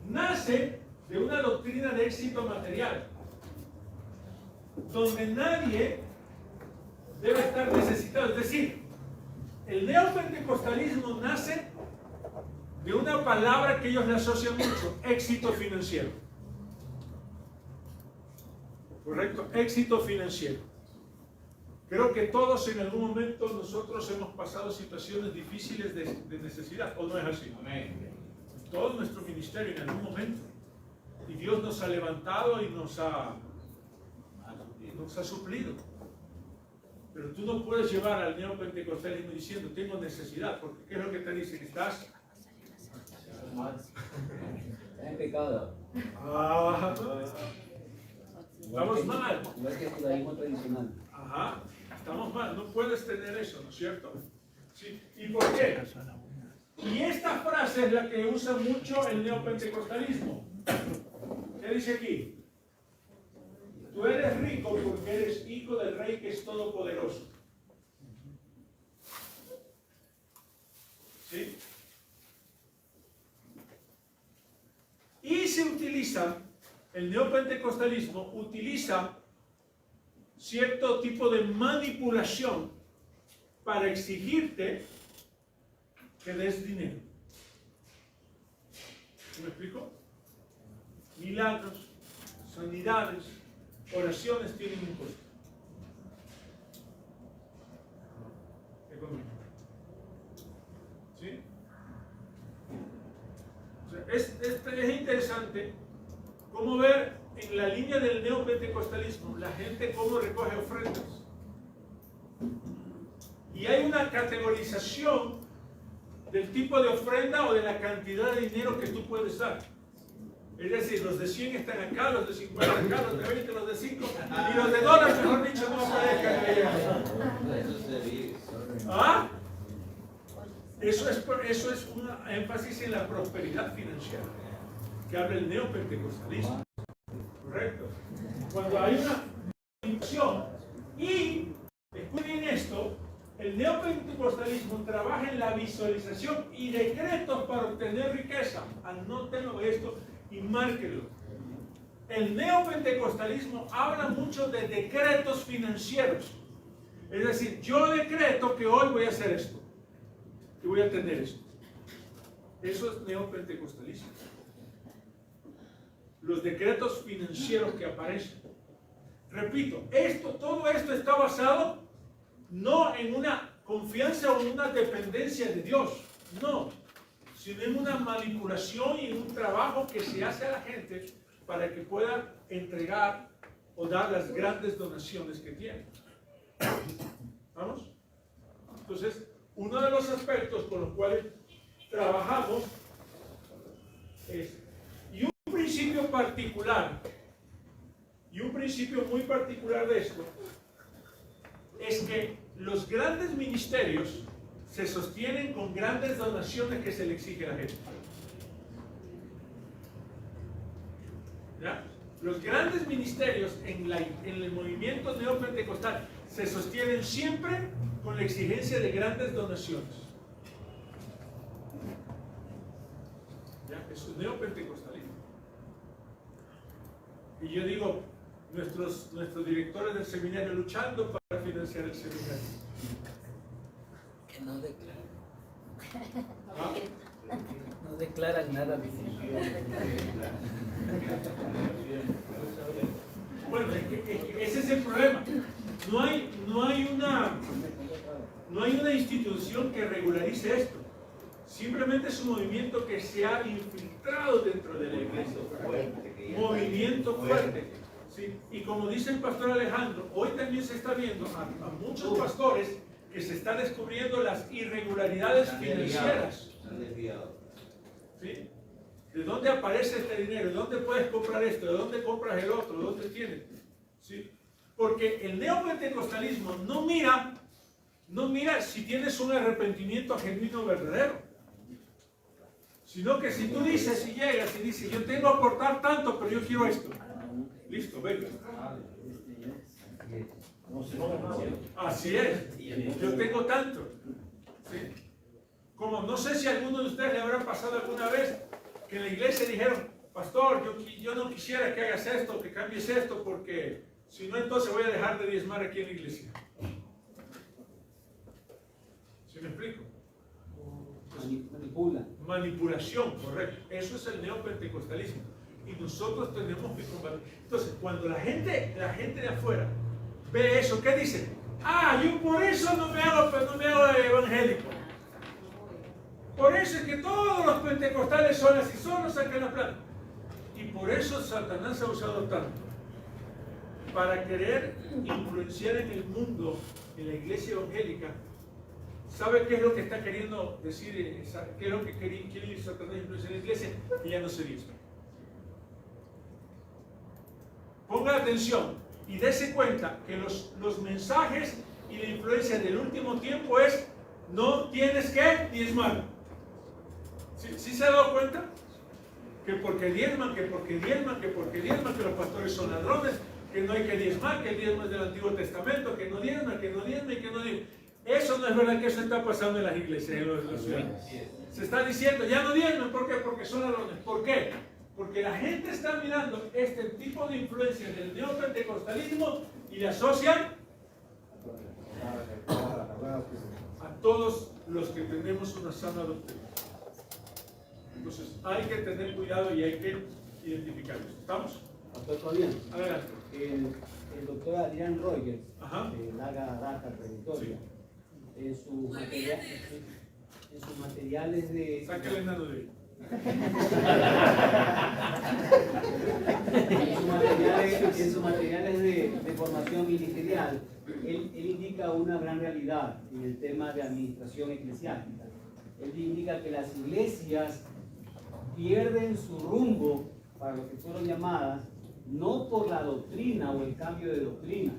nace de una doctrina de éxito material, donde nadie debe estar necesitado. Es decir, el neopentecostalismo nace de una palabra que ellos le asocian mucho, éxito financiero. ¿Correcto? Éxito financiero. Creo que todos en algún momento nosotros hemos pasado situaciones difíciles de necesidad, ¿o no es así? Amén. Todo nuestro ministerio en algún momento. Y Dios nos ha levantado y nos ha suplido. Pero tú no puedes llevar al neopentecostalismo diciendo tengo necesidad, porque ¿qué es lo que te dicen? Estás Es pecado. Ah, estamos mal. Igual que el judaísmo tradicional. Ajá, estamos mal. No puedes tener eso, ¿no es cierto? ¿Sí? ¿Y por qué? Y esta frase es la que usa mucho el neopentecostalismo. ¿Qué dice aquí? Tú eres rico porque eres hijo del rey que es todopoderoso. ¿Sí? Y se utiliza, el neopentecostalismo utiliza cierto tipo de manipulación para exigirte que des dinero. ¿Me explico? Milagros, sanidades, oraciones tienen un costo. Económico. ¿Sí? O sea, es interesante cómo ver en la línea del neopentecostalismo la gente cómo recoge ofrendas. Y hay una categorización del tipo de ofrenda o de la cantidad de dinero que tú puedes dar. Es decir, los de 100 están acá, los de 50 acá, los de 20, los de 5, y los de dólares, mejor dicho, no aparezcan ahí. ¿Ah? Eso es un énfasis en la prosperidad financiera que habla el neopentecostalismo. Correcto. Cuando hay una inversión y, escuchen esto, el neopentecostalismo trabaja en la visualización y decretos para obtener riqueza. Anótenlo esto y márquenlo. El neopentecostalismo habla mucho de decretos financieros. Es decir, yo decreto que hoy voy a hacer esto y voy a tener esto. Eso es neopentecostalismo. Los decretos financieros que aparecen. Repito, todo esto está basado no en una confianza o en una dependencia de Dios, no, sino en una manipulación y en un trabajo que se hace a la gente para que pueda entregar o dar las grandes donaciones que tiene. ¿Vamos? Entonces, uno de los aspectos con los cuales trabajamos es, y un principio muy particular de esto, es que los grandes ministerios se sostienen con grandes donaciones que se le exige a la gente. ¿Ya? Los grandes ministerios en el movimiento neopentecostal se sostienen siempre con la exigencia de grandes donaciones. ¿Ya? Eso es neopentecostalismo. Y yo digo, nuestros directores del seminario luchando para financiar el seminario. Que no declaran. ¿Ah? No declaran nada. Bueno, ese es el problema. No hay una institución que regularice esto. Simplemente es un movimiento que se ha infiltrado dentro de la iglesia. Movimiento fuerte. ¿Sí? Y como dice el pastor Alejandro, hoy también se está viendo a muchos pastores que se están descubriendo las irregularidades financieras. ¿Sí? ¿De dónde aparece este dinero? ¿De dónde puedes comprar esto? ¿De dónde compras el otro? ¿De dónde tienes? ¿Sí? Porque el neopentecostalismo no mira si tienes un arrepentimiento genuino verdadero, sino que si tú dices, si llegas y dices, yo tengo que aportar tanto, pero yo quiero esto. Listo, venga. Así es. Yo tengo tanto. ¿Sí? Como no sé si a alguno de ustedes le habrá pasado alguna vez que en la iglesia dijeron, pastor, yo no quisiera que hagas esto, que cambies esto, porque si no, entonces voy a dejar de diezmar aquí en la iglesia. ¿Sí me explico? Manipulación, correcto. Eso es el neopentecostalismo. Y nosotros tenemos que combatir. Entonces, cuando la gente de afuera ve eso, ¿qué dice? Ah, yo por eso no me hago evangélico. Por eso es que todos los pentecostales son así, solo sacan la plata. Y por eso Satanás ha usado tanto. Para querer influenciar en el mundo, en la iglesia evangélica. ¿Sabe qué es lo que está queriendo decir? ¿Qué es lo que quiere Satanás influenciar en la iglesia? Que ya no se diezma. ponga atención y dése cuenta que los mensajes y la influencia del último tiempo es: no tienes que diezmar. ¿Sí se ha dado cuenta? Que porque diezman, que porque diezman, que porque diezman, que los pastores son ladrones, que no hay que diezmar, que el diezmo es del Antiguo Testamento, que no diezman, que no diezman, que no diezman. Eso no es verdad, que eso está pasando en las iglesias, en las ciudades. Se está diciendo, ya no diezman, ¿por qué? Porque son ladrones. ¿Por qué? Porque la gente está mirando este tipo de influencia del neopentecostalismo y le asocian a todos los que tenemos una sana doctrina. Entonces hay que tener cuidado y hay que identificarlos. ¿Estamos? Pastor Fabián, Adelante. el doctor Adrián Rogers, Ajá. de larga data trayectoria, en sus materiales de... Sáquele el nano de ahí. En sus materiales de formación ministerial, él indica una gran realidad en el tema de administración eclesiástica. Él indica que las iglesias pierden su rumbo para lo que fueron llamadas, no por la doctrina o el cambio de doctrina,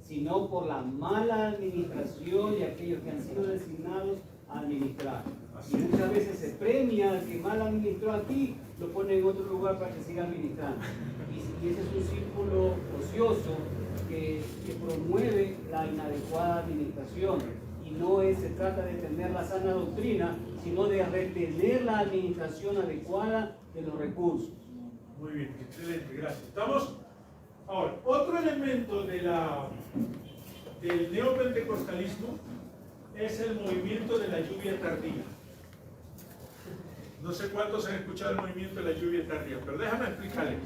sino por la mala administración de aquellos que han sido designados a administrar. Y muchas veces se premia al que mal administró aquí, lo pone en otro lugar para que siga administrando. Y ese es un círculo ocioso que promueve la inadecuada administración. Y no se trata de tener la sana doctrina, sino de retener la administración adecuada de los recursos. Muy bien, excelente, gracias. ¿Estamos? Ahora, otro elemento del neopentecostalismo es el movimiento de la lluvia tardía. No sé cuántos han escuchado el movimiento de la lluvia tardía, pero déjame explicarles.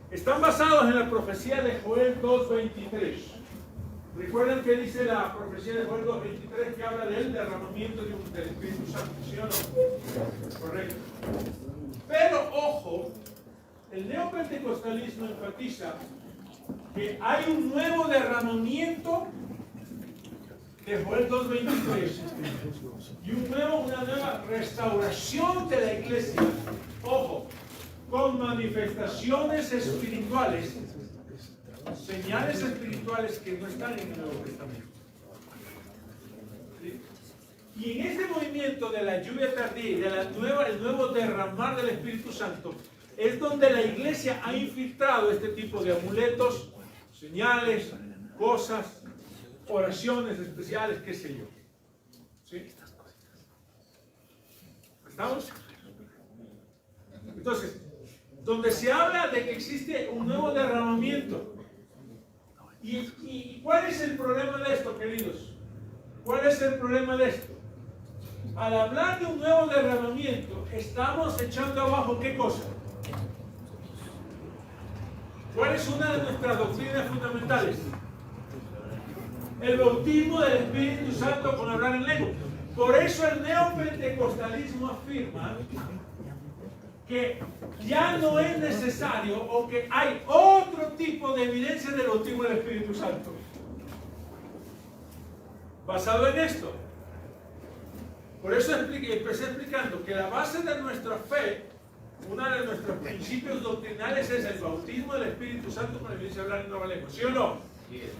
Están basados en la profecía de Joel 2:23. ¿Recuerdan que dice la profecía de Joel 2:23 que habla del derramamiento del Espíritu Santo? ¿Sí o no? Correcto. Pero ojo, el neopentecostalismo enfatiza que hay un nuevo derramamiento de Joel 2:23 y una nueva restauración de la iglesia. Ojo, con manifestaciones espirituales, señales espirituales que no están en el Nuevo Testamento. ¿Sí? Y en este movimiento de la lluvia tardía y de el nuevo derramar del Espíritu Santo, es donde la iglesia ha infiltrado este tipo de amuletos, señales, cosas, oraciones especiales, qué sé yo. ¿Sí? ¿Estamos? Entonces, donde se habla de que existe un nuevo derramamiento. ¿Y cuál es el problema de esto, queridos? ¿Cuál es el problema de esto? Al hablar de un nuevo derramamiento, estamos echando abajo ¿qué cosa? ¿Cuál es una de nuestras doctrinas fundamentales? El bautismo del Espíritu Santo con hablar en lengua. Por eso el neopentecostalismo afirma que ya no es necesario o que hay otro tipo de evidencia del bautismo del Espíritu Santo. Basado en esto. Por eso empecé explicando que la base de nuestra fe, uno de nuestros principios doctrinales es el bautismo del Espíritu Santo con la evidencia de hablar en nueva lengua. ¿Sí o no?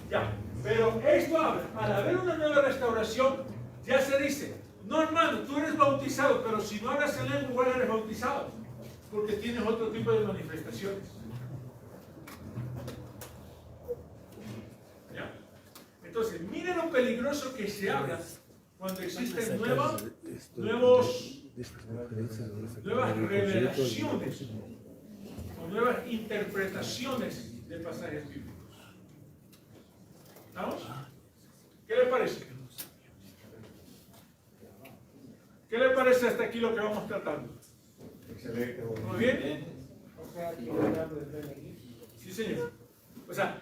Ya. Pero esto habla, al haber una nueva restauración, ya se dice, no hermano, tú eres bautizado, pero si no hablas en lengua, igual eres bautizado, porque tienes otro tipo de manifestaciones. ¿Ya? Entonces, miren lo peligroso que se habla cuando existen nuevas revelaciones o nuevas interpretaciones de pasajes bíblicos. ¿Estamos? ¿Qué le parece? ¿Qué le parece hasta aquí lo que vamos tratando? Excelente. ¿Muy bien? Sí, señor. O sea,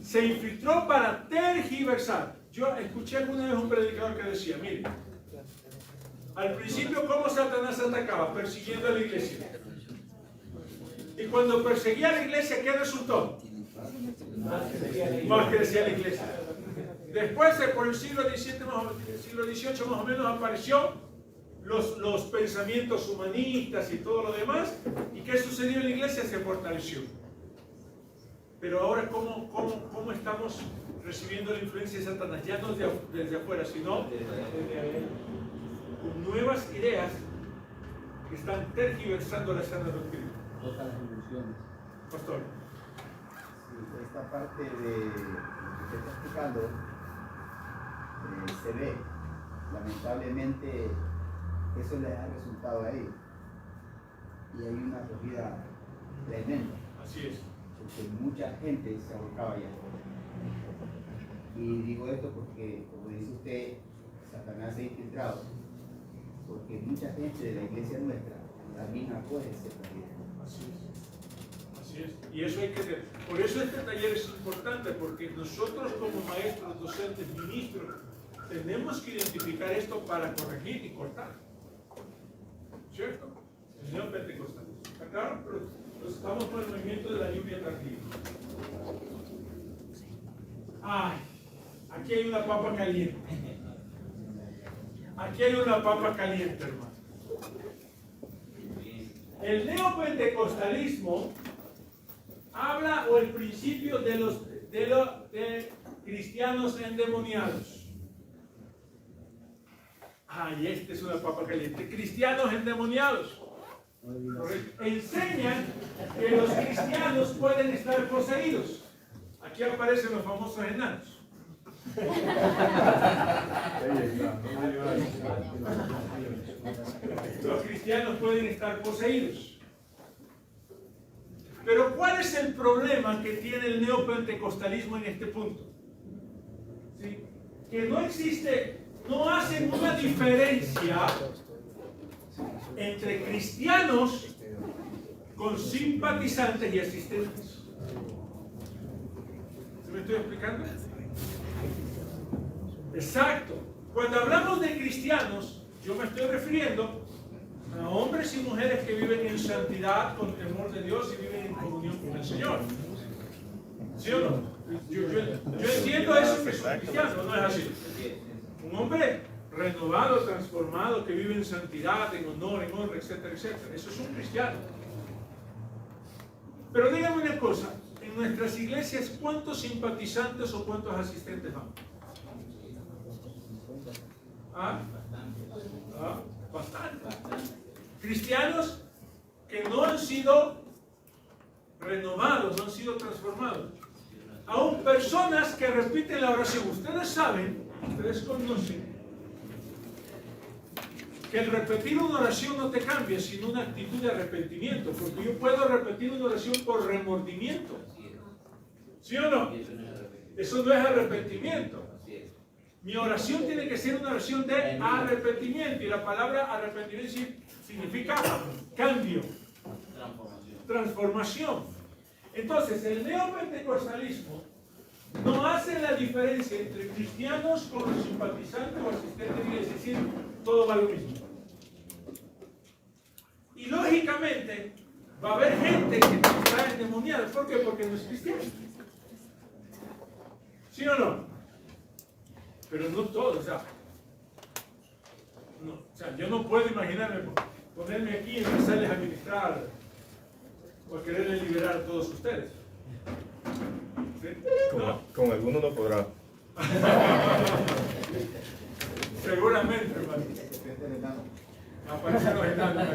se infiltró para tergiversar. Yo escuché alguna vez un predicador que decía, mire, al principio cómo Satanás atacaba, persiguiendo a la iglesia. Y cuando perseguía a la iglesia, ¿qué resultó? Más crecía la iglesia. Después, por el siglo XVIII más o menos, apareció los pensamientos humanistas y todo lo demás. ¿Y qué sucedió en la iglesia? Se fortaleció. Pero ahora, ¿cómo estamos recibiendo la influencia de Satanás? Ya no desde afuera, sino desde adentro. Con nuevas ideas que están tergiversando la sana doctrina. Todas las ilusiones. Pastor. Sí, esta parte de lo que usted está explicando se ve, lamentablemente, eso les ha resultado a ellos. Y hay una acogida tremenda. Así es. Porque mucha gente se abocaba allá. Y digo esto porque, como dice usted, Satanás se ha infiltrado. Porque mucha gente de la iglesia nuestra también acoge ese taller. Así es. Así es. Y eso hay que hacer. Por eso este taller es importante, porque nosotros como maestros, docentes, ministros, tenemos que identificar esto para corregir y cortar. ¿Cierto? El neopentecostal. ¿Está claro? Pero nos estamos con el movimiento de la lluvia tardía. Ay, aquí hay una papa caliente. Aquí hay una papa caliente, hermano. El neopentecostalismo habla, o el principio de los cristianos endemoniados. Ay, esta es una papa caliente. Cristianos endemoniados. Enseñan que los cristianos pueden estar poseídos. Aquí aparecen los famosos enanos. Los cristianos pueden estar poseídos. Pero ¿cuál es el problema que tiene el neopentecostalismo en este punto? ¿Sí? Que no existe, no hacen una diferencia entre cristianos con simpatizantes y asistentes. ¿Se me estoy explicando? Exacto. Cuando hablamos de cristianos, yo me estoy refiriendo a hombres y mujeres que viven en santidad, con temor de Dios y viven en comunión con el Señor. ¿Sí o no? Yo entiendo eso, que son cristianos, no es así. Un hombre renovado, transformado, que vive en santidad, en honor, etcétera, etcétera. Eso es un cristiano. Pero dígame una cosa, en nuestras iglesias, ¿cuántos simpatizantes o cuántos asistentes van? Bastante. Cristianos que no han sido renovados, no han sido transformados. Aún personas que repiten la oración. Ustedes saben, ustedes conocen, que el repetir una oración no te cambia, sino una actitud de arrepentimiento. Porque yo puedo repetir una oración por remordimiento. ¿Sí o no? Eso no es arrepentimiento. Mi oración tiene que ser una oración de arrepentimiento. Y la palabra arrepentimiento significa cambio, transformación. Entonces, el neopentecostalismo no hace la diferencia entre cristianos con los simpatizantes o asistentes, es decir, todo va lo mismo. Y lógicamente, va a haber gente que está endemoniada. ¿Por qué? Porque no es cristiano. ¿Sí o no? Pero no todos, o sea, yo no puedo imaginarme ponerme aquí y empezarles a administrar o a quererles liberar a todos ustedes. ¿Sí? No. Con algunos no podrá. Seguramente, hermano. Aparecen los enanos.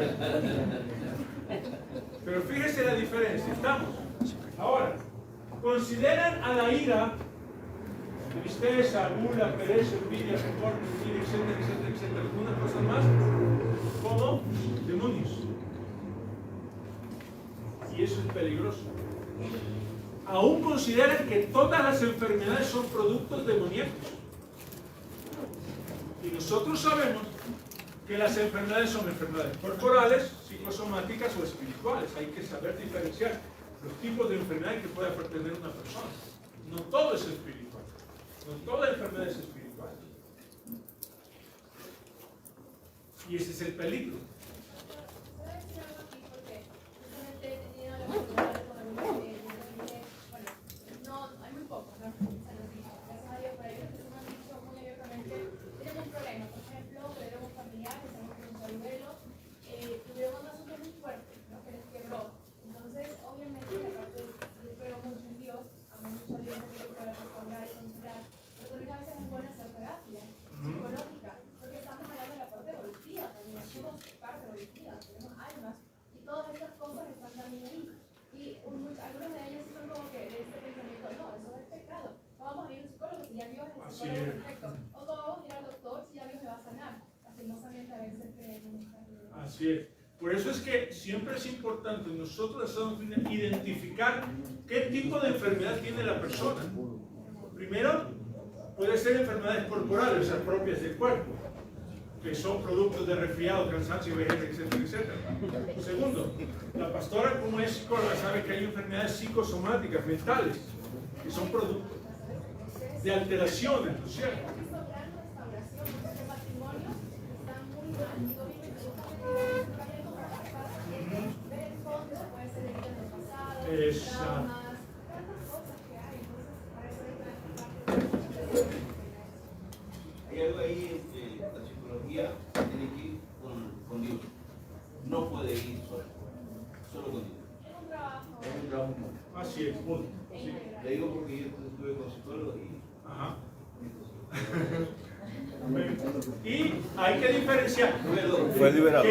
Pero fíjese la diferencia, estamos. Ahora, consideran a la ira, tristeza, gula, pereza, envidia, temor, mentira, etcétera, etcétera, etcétera, algunas cosas más, como demonios. Y eso es peligroso. Aún consideran que todas las enfermedades son productos demoníacos. Y nosotros sabemos que las enfermedades son enfermedades corporales, psicosomáticas o espirituales. Hay que saber diferenciar los tipos de enfermedades que puede tener una persona. No todo es espiritual. No toda enfermedad es espiritual. Y ese es el peligro. No, hay muy pocos, ¿no? Se los digo. Gracias a Dios, para ellos que me han dicho muy abiertamente, tienen un problema. Por ejemplo, tuvieron un familiar, que estamos con su abuelo, tuvieron un asunto muy fuerte, ¿no? Que les quebró. Entonces, obviamente, aparte de pero mucho en Dios, Correcto. O no vamos a ir al doctor si ya Dios me va a sanar. Lastimosamente a veces creemos. Así es. Por eso es que siempre es importante nosotros identificar qué tipo de enfermedad tiene la persona. Primero, puede ser enfermedades corporales, o sea, propias del cuerpo, que son productos de resfriado, cansancio, vejez, etcétera, etcétera. Segundo, la pastora, como es psicóloga, sabe que hay enfermedades psicosomáticas, mentales, que son productos de alteraciones, ¿no es cierto? Exacto. Hay algo ahí en la psicología tiene que ir con Dios. No puede ir solo con Dios. Es un trabajo. Así es, punto. Sí. Le digo porque yo estuve con psicólogos y... Ajá. Y hay que diferenciar Fue liberado.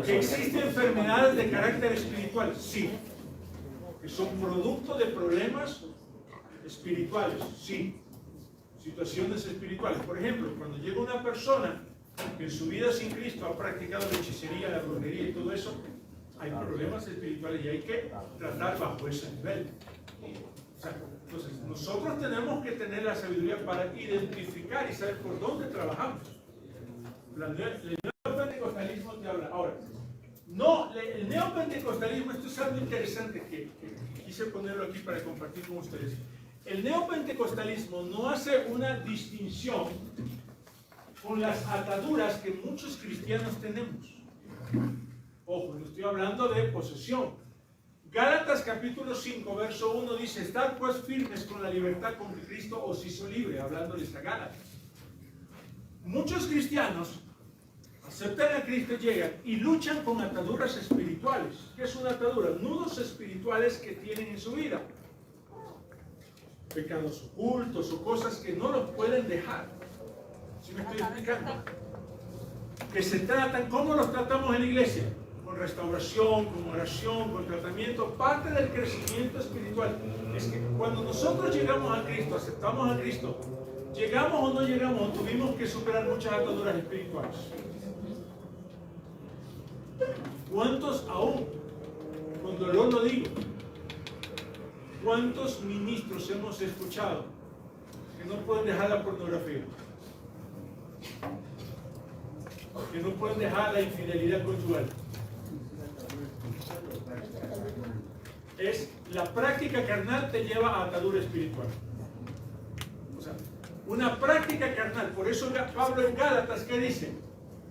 Que existen enfermedades de carácter espiritual, sí, que son producto de problemas espirituales, sí, situaciones espirituales. Por ejemplo, cuando llega una persona que en su vida sin Cristo ha practicado la hechicería, la brujería y todo eso, hay problemas espirituales y hay que tratar bajo ese nivel. O sea, entonces, nosotros tenemos que tener la sabiduría para identificar y saber por dónde trabajamos. El neopentecostalismo te habla. Ahora, no, el neopentecostalismo, esto es algo interesante que quise ponerlo aquí para compartir con ustedes. El neopentecostalismo no hace una distinción con las ataduras que muchos cristianos tenemos. Ojo, no estoy hablando de posesión. Gálatas capítulo 5, verso 1 dice: estad pues firmes con la libertad con que Cristo os hizo libre, hablándoles a Gálatas. Muchos cristianos aceptan a Cristo, llegan y luchan con ataduras espirituales. ¿Qué es una atadura? Nudos espirituales que tienen en su vida. Pecados ocultos o cosas que no los pueden dejar. ¿Sí me estoy explicando? Que se tratan, ¿cómo los tratamos en la iglesia? Con restauración, con oración, con tratamiento. Parte del crecimiento espiritual es que cuando nosotros llegamos a Cristo, aceptamos a Cristo, llegamos o no llegamos, tuvimos que superar muchas ataduras espirituales. ¿Cuántos aún, con dolor lo digo, cuántos ministros hemos escuchado que no pueden dejar la pornografía, que no pueden dejar la infidelidad conyugal? Es la práctica carnal te lleva a atadura espiritual. O sea, una práctica carnal. Por eso Pablo en Gálatas, ¿qué dice?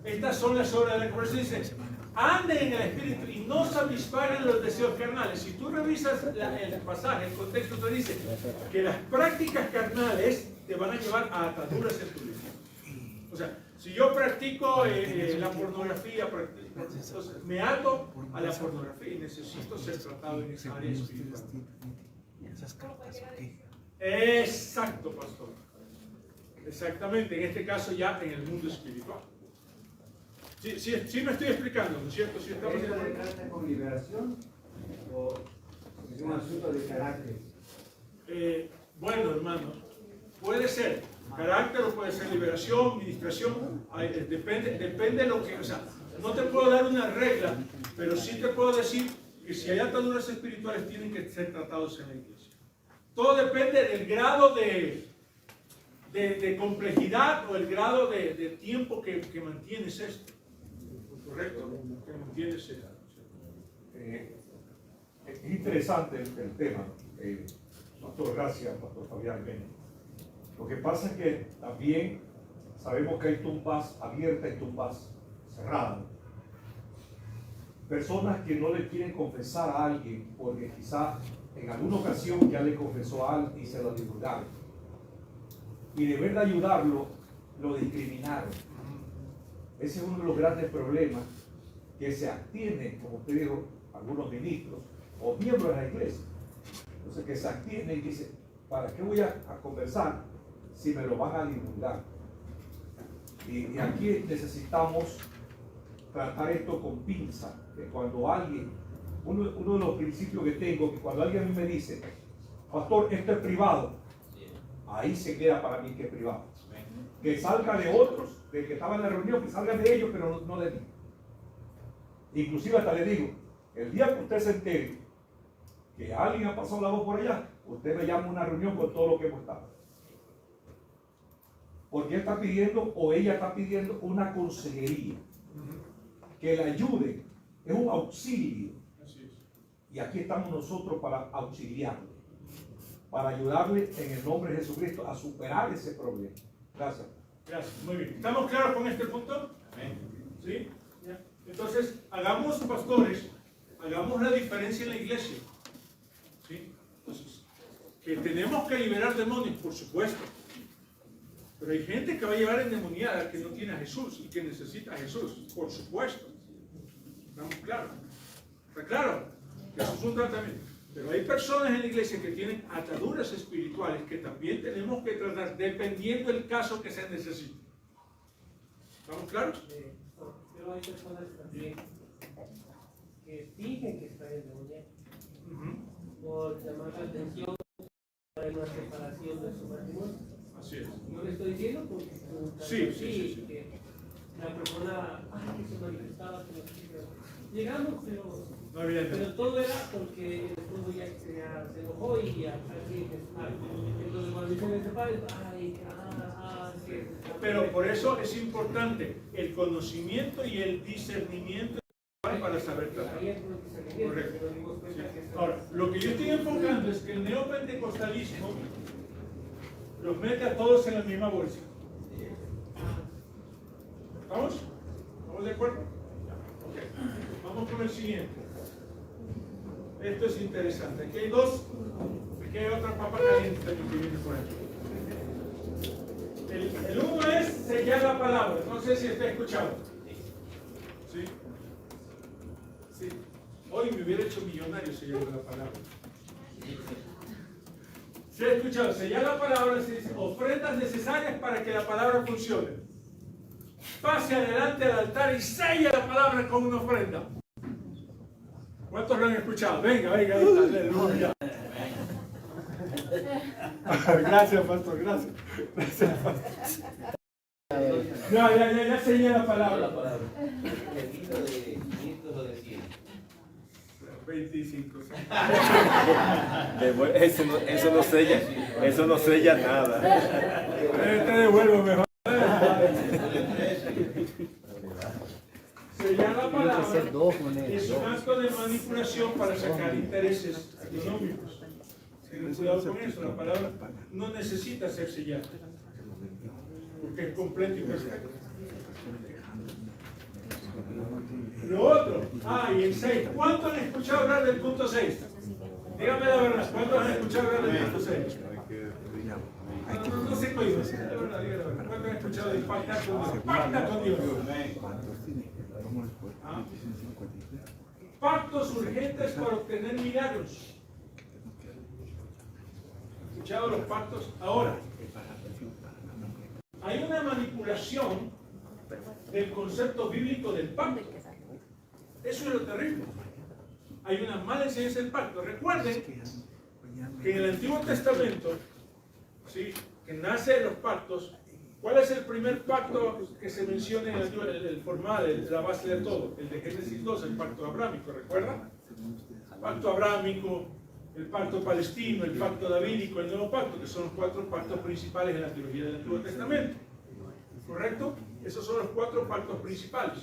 Estas son las obras de la carne. Dice: anden en el espíritu y no satisfagan los deseos carnales. Si tú revisas el pasaje, el contexto te dice que las prácticas carnales te van a llevar a ataduras en tu vida. O sea, si yo practico la pornografía, entonces me ato a la pornografía y necesito ser tratado en esa área espiritual. Exacto, pastor. Exactamente, en este caso ya en el mundo espiritual. Sí me estoy explicando, ¿no es cierto? Sí, estamos ¿Eso se trata con liberación o es un asunto de carácter? Bueno, hermano, puede ser carácter o puede ser liberación, ministración, depende de lo que, o sea, no te puedo dar una regla, pero sí te puedo decir que si hay ataduras espirituales tienen que ser tratados en la iglesia. Todo depende del grado de complejidad o el grado de tiempo que mantienes esto. ¿Correcto? Que mantienes esto. Es interesante el tema, pastor, gracias, pastor Fabián Peña. Lo que pasa es que también sabemos que hay tumbas abiertas y tumbas cerradas. Personas que no le quieren confesar a alguien porque quizá en alguna ocasión ya le confesó a alguien y se lo divulgaron. Y de verdad ayudarlo, lo discriminaron. Ese es uno de los grandes problemas que se abstienen, como usted dijo, algunos ministros o miembros de la iglesia. Entonces que se abstienen y dicen: ¿para qué voy a conversar si me lo van a divulgar? Y aquí necesitamos tratar esto con pinza, que cuando alguien, uno de los principios que tengo, que cuando alguien me dice: pastor, esto es privado, ahí se queda para mí que es privado. Que salga de otros, de que estaba en la reunión, que salga de ellos, pero no de mí. Inclusive hasta le digo, el día que usted se entere que alguien ha pasado la voz por allá, usted me llama a una reunión con todo lo que hemos estado. Porque él está pidiendo, o ella está pidiendo, una consejería. Que le ayude, es un auxilio. Y aquí estamos nosotros para auxiliarle, para ayudarle en el nombre de Jesucristo a superar ese problema. Gracias. Gracias, muy bien. ¿Estamos claros con este punto? ¿Sí? Entonces, hagamos, pastores, hagamos la diferencia en la iglesia. ¿Sí? Entonces, que tenemos que liberar demonios, por supuesto. Pero hay gente que va a llevar endemoniada que no tiene a Jesús y que necesita a Jesús, por supuesto. ¿Estamos claros? ¿Está claro? Que eso es un tratamiento. Pero hay personas en la iglesia que tienen ataduras espirituales que también tenemos que tratar dependiendo del caso que se necesite. ¿Estamos claros? Pero hay personas también que fingen que están endemoniadas por llamar la atención para una separación de su matrimonio. Así es. No le estoy diciendo porque sí. que la persona se manifestaba que llegamos, pero todo era porque el esposo ya se enojó y así entonces cuando dicen ese padre, pero por eso es importante el conocimiento y el discernimiento para saber tratar. Correcto. Sí. Ahora, lo que yo estoy enfocando es que el neopentecostalismo los mete a todos en la misma bolsa. ¿Estamos? ¿Estamos de acuerdo? Okay. Vamos con el siguiente. Esto es interesante. Aquí hay dos. Aquí hay otra papa caliente también que viene por aquí. El uno es sellar la palabra. No sé si está escuchado. ¿Sí? Sí. Hoy me hubiera hecho millonario sellando la palabra. ¿Se ha escuchado? Sellar la palabra, se dice ofrendas necesarias para que la palabra funcione. Pase adelante al altar y sella la palabra con una ofrenda. ¿Cuántos lo han escuchado? Venga, aleluya. Gracias, pastor, gracias. Gracias, pastor. Ya sellé la palabra. ¿El libro de 500 o de 100? 25. Eso no sella nada. Te devuelvo mejor. Sellar la palabra es un acto de manipulación para sacar intereses económicos. Ten cuidado con eso, la palabra no necesita ser sellada, porque es completo y perfecto. Lo otro, y el 6. ¿Cuántos han escuchado hablar del punto 6? Dígame la verdad, ¿cuántos han escuchado hablar del punto 6? No se cuida, la verdad, diga la verdad. ¿Cuántos han escuchado de pactar con Dios? Pacta con Dios. Pactos urgentes para obtener milagros. ¿Escuchado los pactos? Ahora, hay una manipulación del concepto bíblico del pacto. Eso es lo terrible. Hay una mala enseñanza del pacto. Recuerden que en el Antiguo Testamento, ¿sí?, que nace los pactos. ¿Cuál es el primer pacto que se menciona en el formal, la base de todo? El de Génesis 2, el pacto abrámico, ¿recuerdan? El pacto abrámico, el pacto palestino, el pacto davídico, el nuevo pacto, que son los 4 pactos principales en la teología del Antiguo Testamento. ¿Correcto? Esos son los 4 pactos principales.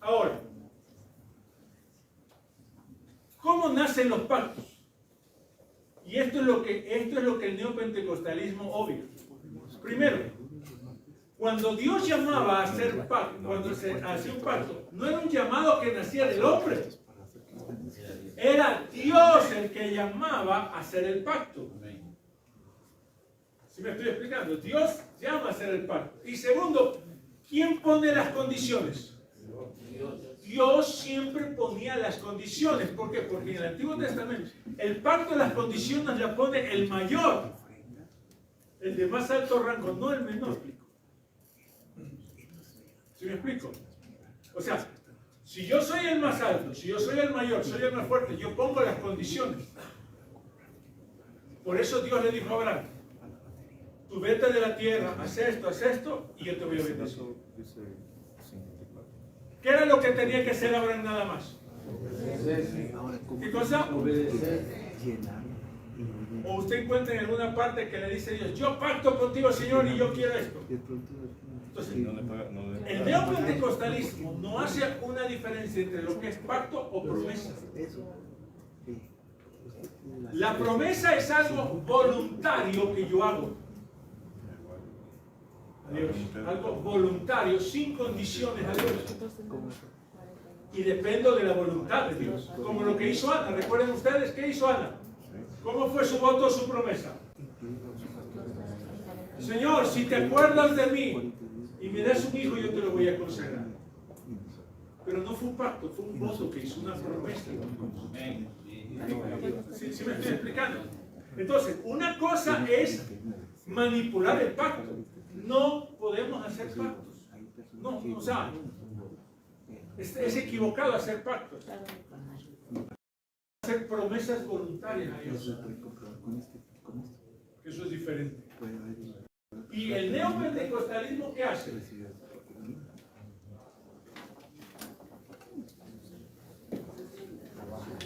Ahora, ¿cómo nacen los pactos? Y esto es lo que el neopentecostalismo obvia. Primero, cuando Dios llamaba a hacer pacto, cuando se hacía un pacto, no era un llamado que nacía del hombre. Era Dios el que llamaba a hacer el pacto. ¿Sí me estoy explicando? Dios llama a hacer el pacto. Y segundo, ¿quién pone las condiciones? Dios siempre ponía las condiciones. ¿Por qué? Porque en el Antiguo Testamento el pacto de las condiciones la pone el mayor, el de más alto rango, no el menor. ¿Sí me explico? O sea, si yo soy el más alto, si yo soy el mayor, soy el más fuerte, yo pongo las condiciones. Por eso Dios le dijo a Abraham, tú vete de la tierra, haz esto, y yo te voy a bendecir. ¿Qué era lo que tenía que hacer Abraham nada más? ¿Qué cosa? O usted encuentra en alguna parte que le dice a Dios, yo pacto contigo, Señor, y yo quiero esto. Entonces, el neopentecostalismo no hace una diferencia entre lo que es pacto o promesa. La promesa es algo voluntario que yo hago. Dios, algo voluntario, sin condiciones a Dios. Y dependo de la voluntad de Dios. Como lo que hizo Ana. ¿Recuerden ustedes qué hizo Ana? ¿Cómo fue su voto o su promesa? Señor, si te acuerdas de mí y me das un hijo, yo te lo voy a conceder. Pero no fue un pacto, fue un voto que hizo, una promesa. ¿Sí me estoy explicando? Entonces, una cosa es manipular el pacto. No podemos hacer pactos. No, o sea, es equivocado hacer pactos. Hacer promesas voluntarias a Dios. Eso es diferente. ¿Y el neopentecostalismo qué hace?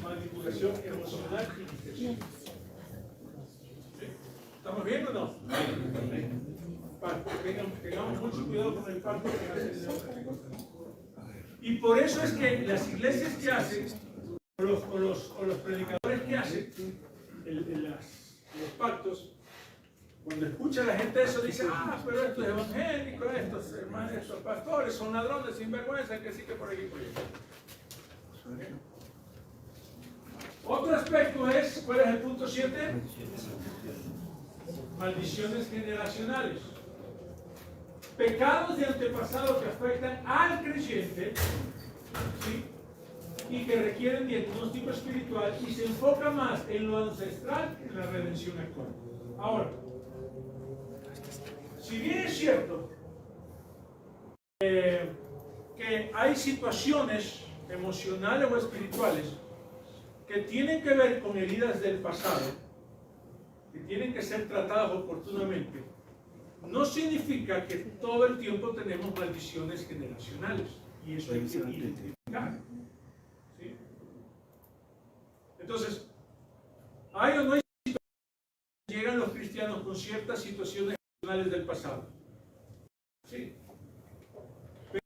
Manipulación emocional y sexual. ¿Sí? ¿Estamos bien o no? Tengamos mucho cuidado con el pacto que hace el neopentecostalismo. Y por eso es que las iglesias que hacen, o los predicadores que hacen los pactos, cuando escucha la gente eso, dice, pero estos evangélicos, estos hermanos, estos pastores son ladrones, sinvergüenza, que sí que por aquí por allá. Otro aspecto es, ¿cuál es el punto 7? Maldiciones generacionales. Pecados de antepasado que afectan al creyente, ¿sí? Y que requieren diagnóstico espiritual y se enfoca más en lo ancestral que en la redención actual. Ahora, si bien es cierto que hay situaciones emocionales o espirituales que tienen que ver con heridas del pasado, que tienen que ser tratadas oportunamente, no significa que todo el tiempo tenemos maldiciones generacionales. Y eso hay que identificar. ¿Sí? Entonces, hay o no hay situaciones que llegan los cristianos con ciertas situaciones emocionales del pasado. ¿Sí? Pero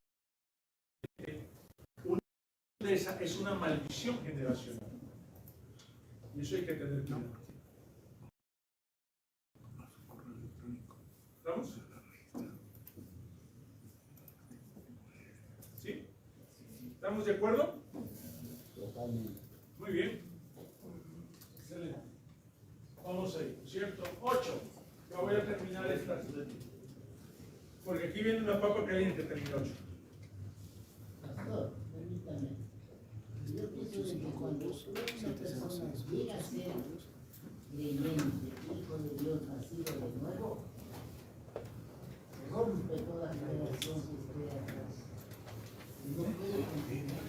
una de esas es una maldición generacional. Y eso hay que tener cuidado. ¿Estamos? ¿Sí? ¿Estamos de acuerdo? Totalmente. Muy bien. Excelente. Vamos ahí, ¿cierto? 8. Ya voy a terminar esta. Porque aquí viene una papa caliente, termina 8. Pastor, permítame. Yo pienso de que cuando una persona llega a ser creyente, hijo de Dios, nacido de nuevo, rompe toda generación que esté atrás. Y no puede continuar.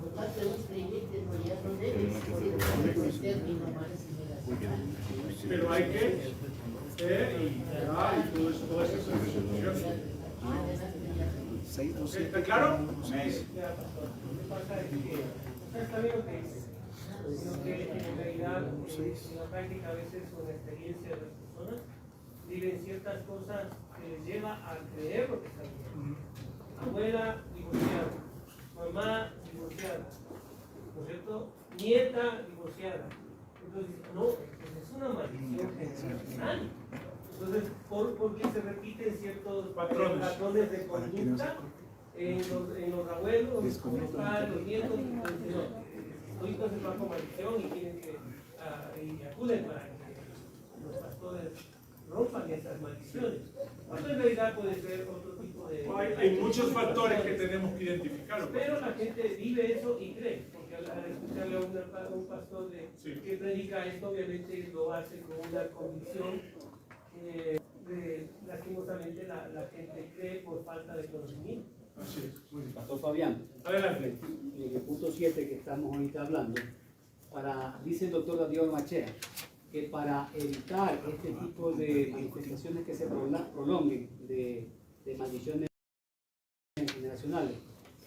Por parte de un creyente, no ya no debe ser un término más generacional. Pero hay que ver y todo eso, todas esas cosas. ¿Está claro? Está bien lo que dice, sino que en realidad, en la práctica, a veces con la experiencia de las personas, viven ciertas cosas que les lleva a creer lo que está bien. Abuela divorciada, mamá divorciada, ¿no es cierto? Nieta divorciada. Entonces, no, pues es una maldición generacional. Entonces, porque se repiten ciertos patrones de conducta en los abuelos, los padres, los nietos, los hijos se van con maldición y tienen que y acuden para que los pastores rompan esas maldiciones. Esto en realidad puede ser otro tipo de... Hay muchos factores que tenemos que identificar. Pero la gente vive eso y cree, porque al escucharle a un pastor que predica esto, obviamente lo hace con una convicción lastimosamente la gente cree por falta de conocimiento. Así es. Muy bien. Pastor Fabián, adelante. En el punto 7 que estamos ahorita hablando, dice el doctor Daniel Machea, que para evitar este tipo de manifestaciones que se prolonguen, de maldiciones generacionales,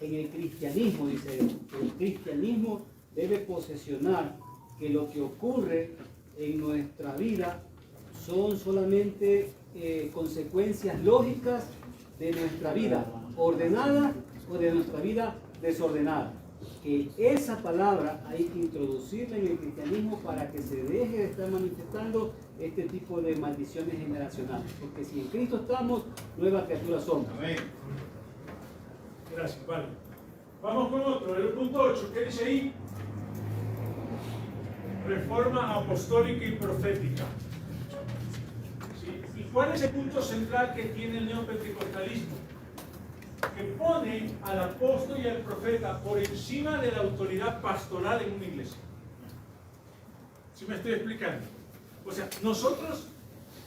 en el cristianismo, dice él, el cristianismo debe posesionar que lo que ocurre en nuestra vida son solamente consecuencias lógicas de nuestra vida ordenada o de nuestra vida desordenada. Que esa palabra hay que introducirla en el cristianismo para que se deje de estar manifestando este tipo de maldiciones generacionales. Porque si en Cristo estamos, nuevas criaturas somos. Amén. Gracias, Padre. Vamos con otro, el punto 8. ¿Qué dice ahí? Reforma apostólica y profética. ¿Sí? ¿Y cuál es el punto central que tiene el neopentecostalismo? Que pone al apóstol y al profeta por encima de la autoridad pastoral en una iglesia. ¿Sí me estoy explicando? O sea, nosotros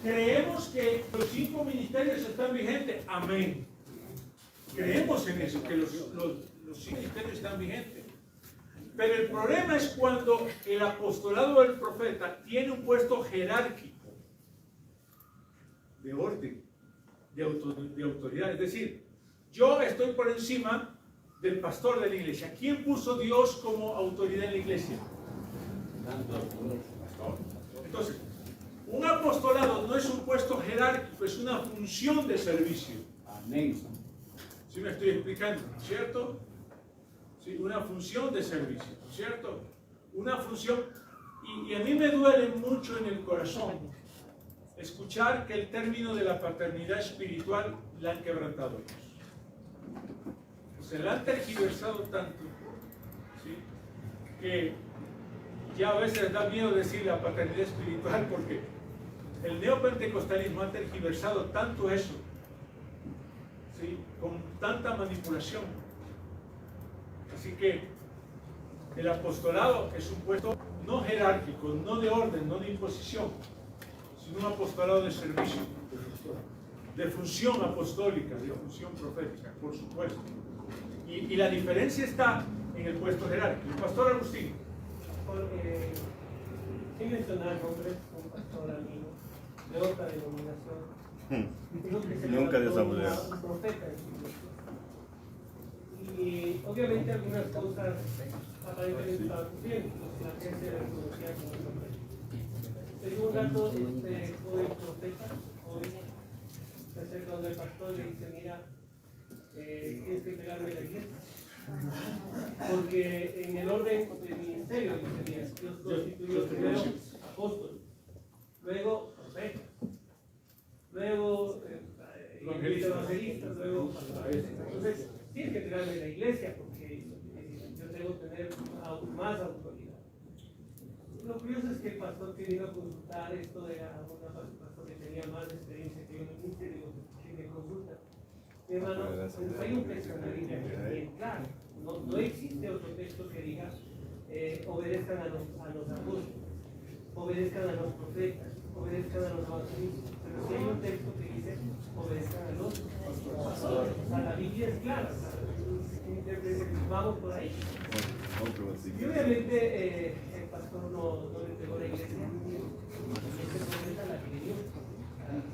creemos que los 5 ministerios están vigentes. Amén. Creemos en eso, que los 5 ministerios están vigentes. Pero el problema es cuando el apostolado del profeta tiene un puesto jerárquico de orden, de autoridad. Es decir, yo estoy por encima del pastor de la iglesia. ¿Quién puso Dios como autoridad en la iglesia? Pastor. Entonces, un apostolado no es un puesto jerárquico, es una función de servicio. Amén. ¿Sí me estoy explicando? ¿Cierto? Sí, una función de servicio, ¿cierto? Una función. Y a mí me duele mucho en el corazón escuchar que el término de la paternidad espiritual la han quebrantado ellos. Se la han tergiversado tanto, ¿sí? Que ya a veces da miedo decir la paternidad espiritual, porque el neopentecostalismo ha tergiversado tanto eso, ¿sí? Con tanta manipulación. Así que el apostolado es un puesto no jerárquico, no de orden, no de imposición, sino un apostolado de servicio, de función apostólica, de función profética, por supuesto. Y la diferencia está en el puesto jerárquico. Pastor Agustín. Sin mencionar nombres, un pastor amigo de otra denominación. Nunca desaparecerá. Un profeta en su iglesia. Y obviamente algunas cosas aparentemente estaban cumpliendo, la gente le reconocía como profeta. Pero un rato hoy profeta, hoy se acerca donde el pastor le dice, mira, tienes que pegarme la iglesia. Porque en el orden del ministerio, Dios constituyó primero apóstol, luego profeta, luego evangelistas, luego pastores. Entonces, tienes que pegarme la iglesia porque yo tengo que tener aún más autoridad. Lo curioso es que el pastor que vino a consultar esto era una pastor que tenía más experiencia que yo en el ministerio, que me consulta. Mi hermano, hay un texto en la Biblia que es bien claro. No existe otro texto que diga obedezcan a los apóstoles, obedezcan a los profetas, obedezcan a los evangelistas. Pero sí hay un texto que dice obedezcan a los pastores. O sea, la Biblia es clara. Vamos por ahí. Y obviamente el pastor no le entregó la iglesia. Ese profeta la creyó.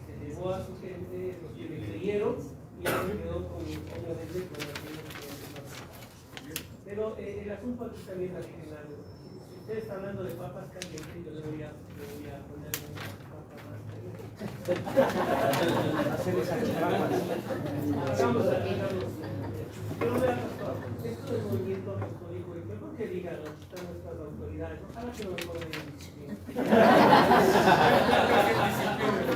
Se llevó a su gente, los que le creyeron, y se quedó con, obviamente, con la creencia. Pero el asunto aquí también es regional. Si usted está hablando de papas calientes, yo le voy a poner una papa más caliente. Hacer esas papas. Hagamos pero vea, pastor, esto del movimiento apostólico, y creo que digan nuestras autoridades, ojalá que no me pongan en disciplina.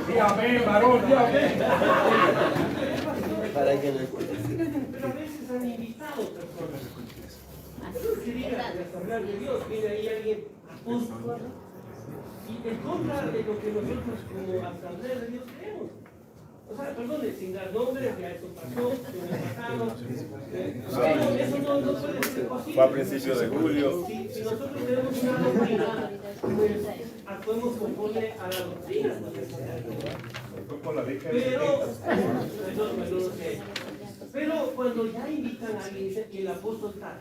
Sí, amén, varón, sí, amén. Para que pero a veces han invitado personas. Pero que digan, en la Asamblea de Dios, viene ahí alguien apóstol, y en contra de lo que nosotros como Asamblea de Dios creemos. O sea, perdone, sin dar nombres, ya eso pasó, en el pasado. Eso no puede ser posible. Fue a principios de julio. Si nosotros tenemos una doctrina, pues actuemos conforme a la doctrina. Pero cuando ya invitan a alguien, dice que el apóstol tal,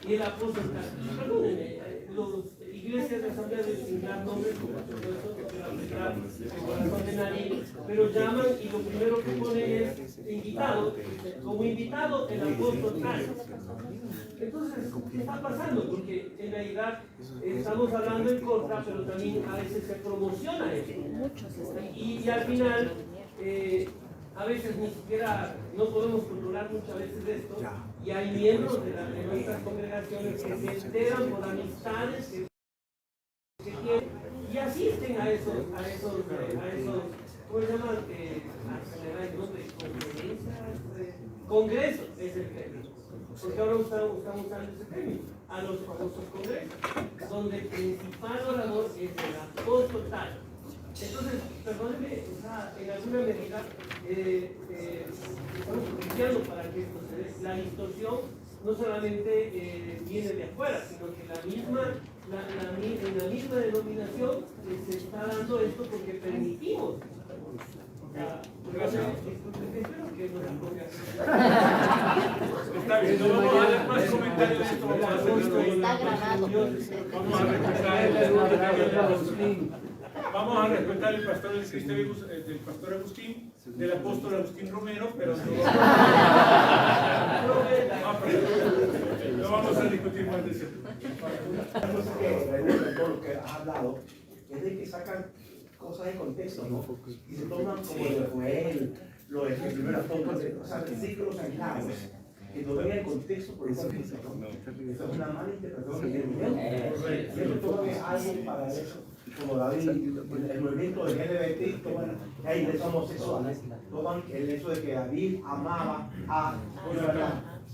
y el apóstol tal, perdónenme, los iglesias de asamblea de dar nombres, por supuesto, que quiero aplicar el corazón de nadie, pero llaman y lo primero que ponen es invitado, como invitado el apóstol tal. Entonces, ¿qué está pasando? Porque en realidad estamos hablando en contra, pero también a veces se promociona eso. Y al final, a veces ni siquiera no podemos controlar muchas veces esto, y hay miembros de nuestras congregaciones que se enteran por amistades que tienen y asisten a esos ¿cómo se llaman? Congresos, es el término. Porque ahora estamos usando ese término, a los famosos congresos, donde el principal orador es el apóstol tal. Entonces, perdónenme, en alguna medida estamos propiciando para que esto se dé. La distorsión no solamente viene de afuera, sino que en la misma denominación se está dando esto porque permitimos. Espero que no se copie. Está bien, no vamos a dar más comentarios de esto. Vamos a respetar el pastor del pastor Agustín, del apóstol Agustín Romero, pero no vamos a discutir más de eso. Una cosa que todo lo que has hablado es de que sacan cosas de contexto, ¿no? Y se toman como lo de Joel, lo de que primero apóstol, o sea, versículos aislados, que no ven el contexto por el cual se toma. Esa es una mala interpretación que tiene. Siempre toman algo para eso. Como David, el movimiento del LGBT, toman la iglesia homosexual, toman el hecho de que David amaba a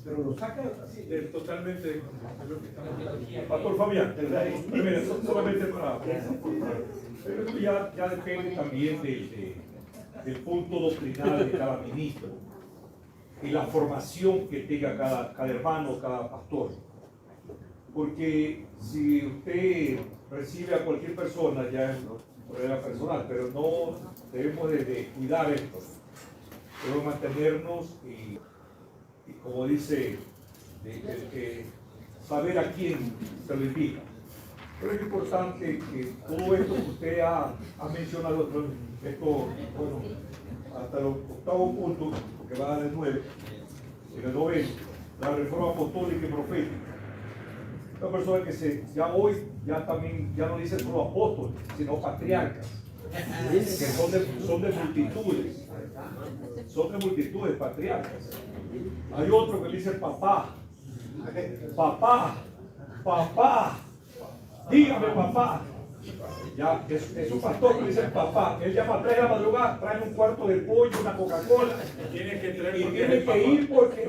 pero lo saca así. Totalmente de lo que estamos hablando. Pastor Fabián, primero, solamente para... Pero esto ya depende también del punto doctrinal de cada ministro y la formación que tenga cada hermano, cada pastor. Porque si usted recibe a cualquier persona, ya es problema personal, pero no debemos de cuidar esto. Debemos mantenernos y como dice, saber a quién se lo invita. Pero es importante que todo esto que usted ha mencionado, esto, bueno, hasta el octavo punto, que va a dar el 9, en el 9, la reforma apostólica y profética. Una persona que ya hoy también no dice solo apóstoles, sino patriarcas, que son de multitudes, patriarcas. Hay otro que dice papá, dígame papá. Ya, es un pastor que dice papá. Él llama a 3 de la madrugada, trae un cuarto de pollo, una Coca-Cola. Y tiene que ir porque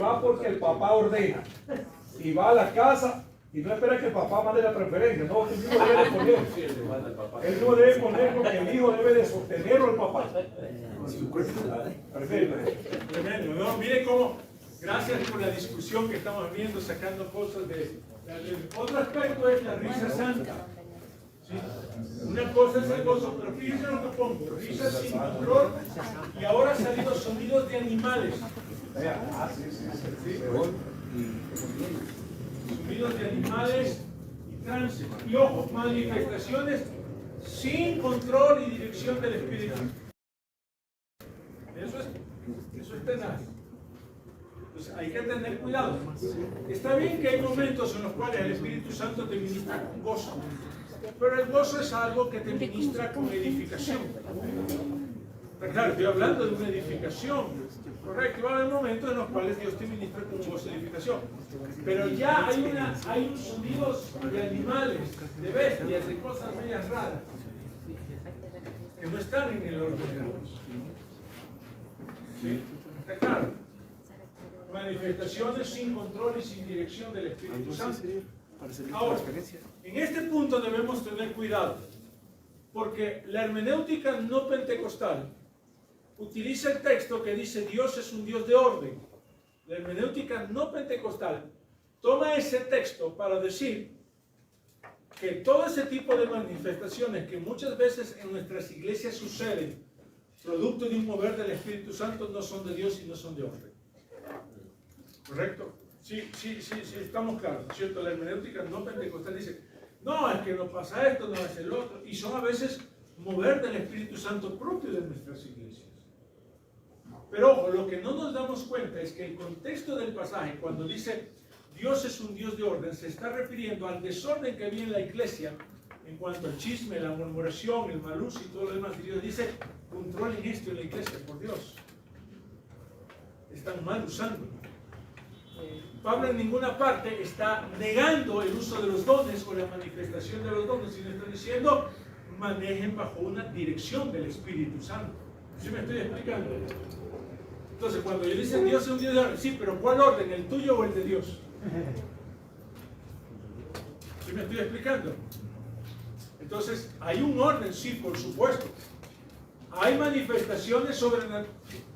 el papá ordena. Y va a la casa y no espera que el papá mande la transferencia. No, el hijo debe de poner. Él no debe poner porque el hijo debe de sostenerlo el papá. Perfecto. Tremendo, ¿no? Mire cómo, gracias por la discusión que estamos viendo, sacando cosas de... Otro aspecto es la risa santa. ¿Sí? Una cosa es el gozo, pero fíjense lo que pongo, risa sin control, y ahora han salido sonidos de animales. Sonidos de animales y trances. Y ojo, manifestaciones sin control y dirección del Espíritu. Eso es tenaz. Entonces hay que tener cuidado. Está bien que hay momentos en los cuales el Espíritu Santo te ministra con gozo, pero el gozo es algo que te ministra con edificación. Pero claro, estoy hablando de una edificación, correcto. Va a haber momentos en los cuales Dios te ministra con gozo y edificación. Pero ya hay unos sonidos de animales, de bestias, de cosas medias raras, que no están en el orden de Dios. ¿Sí? ¿Está claro? Manifestaciones sin control y sin dirección del Espíritu Santo. Ahora, en este punto debemos tener cuidado, porque la hermenéutica no pentecostal utiliza el texto que dice Dios es un Dios de orden. La hermenéutica no pentecostal toma ese texto para decir que todo ese tipo de manifestaciones que muchas veces en nuestras iglesias suceden, producto de un mover del Espíritu Santo, no son de Dios y no son de orden. ¿Correcto? Sí, estamos claros, ¿cierto? La hermenéutica no pentecostal dice, No, es que no pasa esto, no es el otro. Y son a veces mover del Espíritu Santo propio de nuestras iglesias. Pero ojo, lo que no nos damos cuenta es que el contexto del pasaje, cuando dice Dios es un Dios de orden, se está refiriendo al desorden que había en la iglesia en cuanto al chisme, la murmuración, el mal uso y todo lo demás. Y Dios dice, controlen esto en la iglesia, por Dios. Están mal usando. Pablo en ninguna parte está negando el uso de los dones o la manifestación de los dones, sino está diciendo, manejen bajo una dirección del Espíritu Santo. ¿Sí me estoy explicando? Entonces, cuando yo dice Dios es un Dios de orden, sí, pero ¿cuál orden? ¿El tuyo o el de Dios? ¿Sí me estoy explicando? Entonces, hay un orden, sí, por supuesto. Hay manifestaciones sobrenaturales.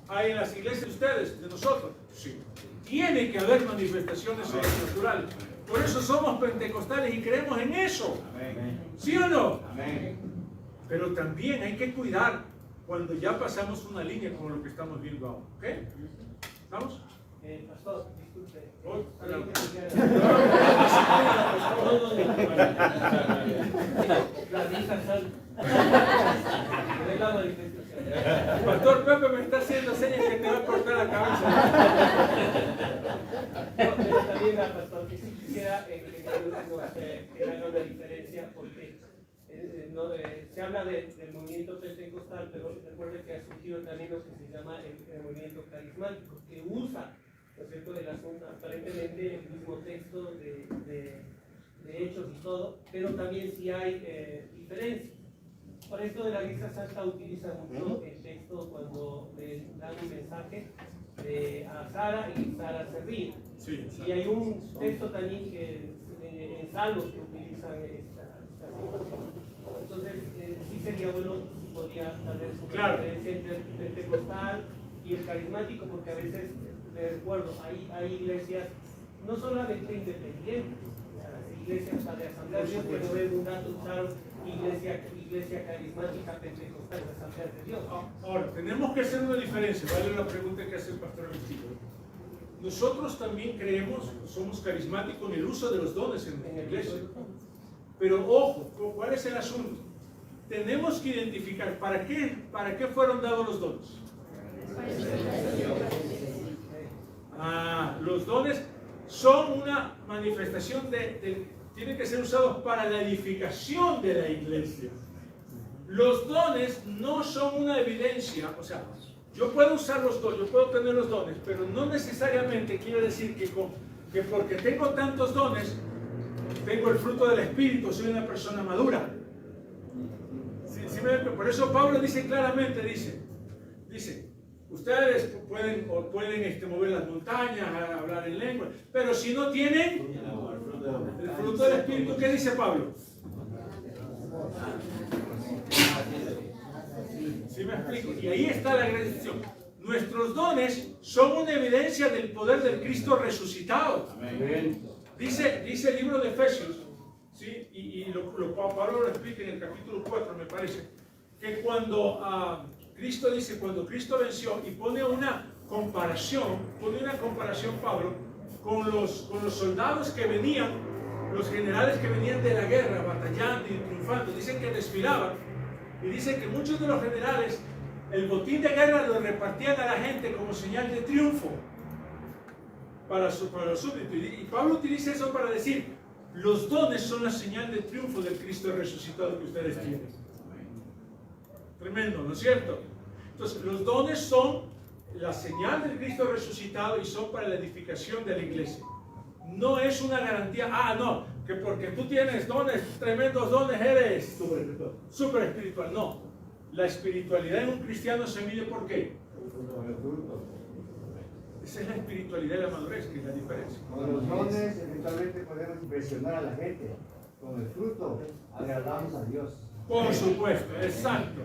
¿Hay en las iglesias de ustedes, de nosotros? Sí. Tiene que haber manifestaciones sobrenaturales. Por eso somos pentecostales y creemos en eso. ¿Sí o no? Pero también hay que cuidar cuando ya pasamos una línea como lo que estamos viendo ahora. ¿Ok? ¿Estamos? Pastor, disculpe. El pastor Pepe me está haciendo señas que te va a cortar la cabeza. No, también, pastor, que sí quisiera que haga una diferencia porque se habla del movimiento pentecostal, pero recuerde que ha surgido también lo que se llama el movimiento carismático, que usa, ¿no es cierto?, aparentemente el mismo texto de Hechos y todo, pero también sí hay diferencias. Por esto de la Iglesia Santa utiliza mucho el texto cuando le dan un mensaje a Sara y Sara se ríe. Sí, y hay un texto también que en Salmos que utilizan esta situación. Entonces, sí sería bueno si podría tal vez una diferencia entre el pentecostal y el carismático, porque a veces, de recuerdo, hay iglesias no solamente independientes, iglesias de Asamblea de Dios, pero ven un dato, usaron iglesia carismática pentecostal de Asamblea de Dios. Ahora, tenemos que hacer una diferencia, vale la pregunta que hace el pastor Agustín. Nosotros también creemos, somos carismáticos en el uso de los dones en la iglesia. Pero ojo, ¿cuál es el asunto? Tenemos que identificar para qué fueron dados los dones. Los dones son una manifestación tienen que ser usados para la edificación de la iglesia. Los dones no son una evidencia, o sea, yo puedo usar los dones, yo puedo tener los dones, pero no necesariamente quiere decir que porque tengo tantos dones, tengo el fruto del Espíritu, soy una persona madura. Por eso Pablo dice claramente, dice, ustedes pueden mover las montañas, hablar en lengua, pero si no tienen el fruto del Espíritu, ¿qué dice Pablo? ¿Sí me explico? Y ahí está la gran distinción. Nuestros dones son una evidencia del poder del Cristo resucitado. Dice el libro de Efesios, ¿sí? y Pablo lo explica en el capítulo 4, me parece, que cuando Cristo venció y pone una comparación Pablo con los soldados que venían, los generales que venían de la guerra, batallando y triunfando, dicen que desfilaban, y dicen que muchos de los generales el botín de guerra lo repartían a la gente como señal de triunfo para los súbditos. Y Pablo utiliza eso para decir, los dones son la señal de triunfo del Cristo resucitado que ustedes tienen. Tremendo, ¿no es cierto? Entonces, los dones son la señal del Cristo resucitado y son para la edificación de la iglesia. No es una garantía, no, que porque tú tienes dones, tremendos dones, eres súper espiritual. No, la espiritualidad en un cristiano se mide ¿por qué? Esa es la espiritualidad de la madurez, que es la diferencia. Con los dones, eventualmente podemos impresionar a la gente. Con el fruto, agradamos a Dios. Por supuesto, exacto.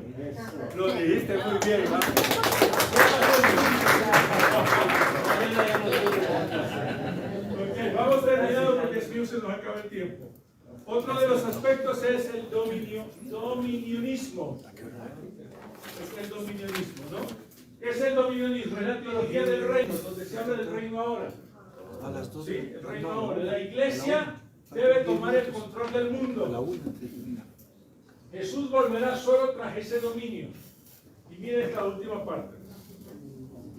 Lo dijiste muy bien, ¿no? Ok, vamos terminando porque si no se nos acaba el tiempo. Otro de los aspectos es el dominionismo. Es el dominionismo, ¿no? ¿Qué es el dominionismo? Es la teología del reino, donde se habla del reino ahora. Sí, el reino ahora. La iglesia debe tomar el control del mundo. Jesús volverá solo tras ese dominio. Y miren esta última parte.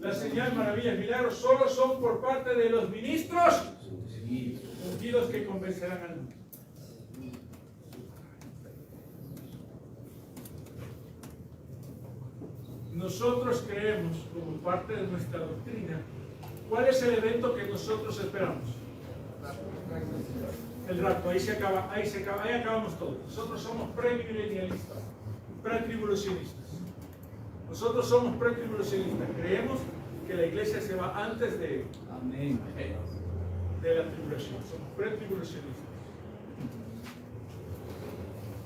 La señal, maravillas, milagros solo son por parte de los ministros ungidos que convencerán al mundo. Nosotros creemos, como parte de nuestra doctrina, ¿cuál es el evento que nosotros esperamos? El rapto. Ahí acabamos todos. Nosotros somos premilenialistas, pretribulacionistas. Nosotros somos pretribulacionistas. Creemos que la iglesia se va antes de la tribulación. Somos pretribulacionistas.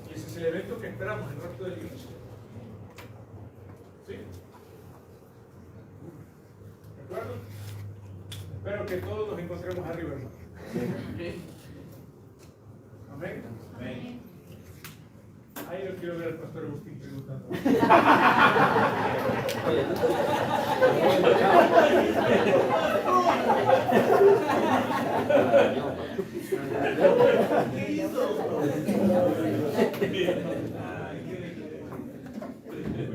Y ese es el evento que esperamos, el rapto de la iglesia. ¿Sí? ¿De acuerdo? Espero que todos nos encontremos arriba, hermano. Amén. Amén. Ahí lo quiero ver al pastor Agustín preguntando. ¿Qué hizo?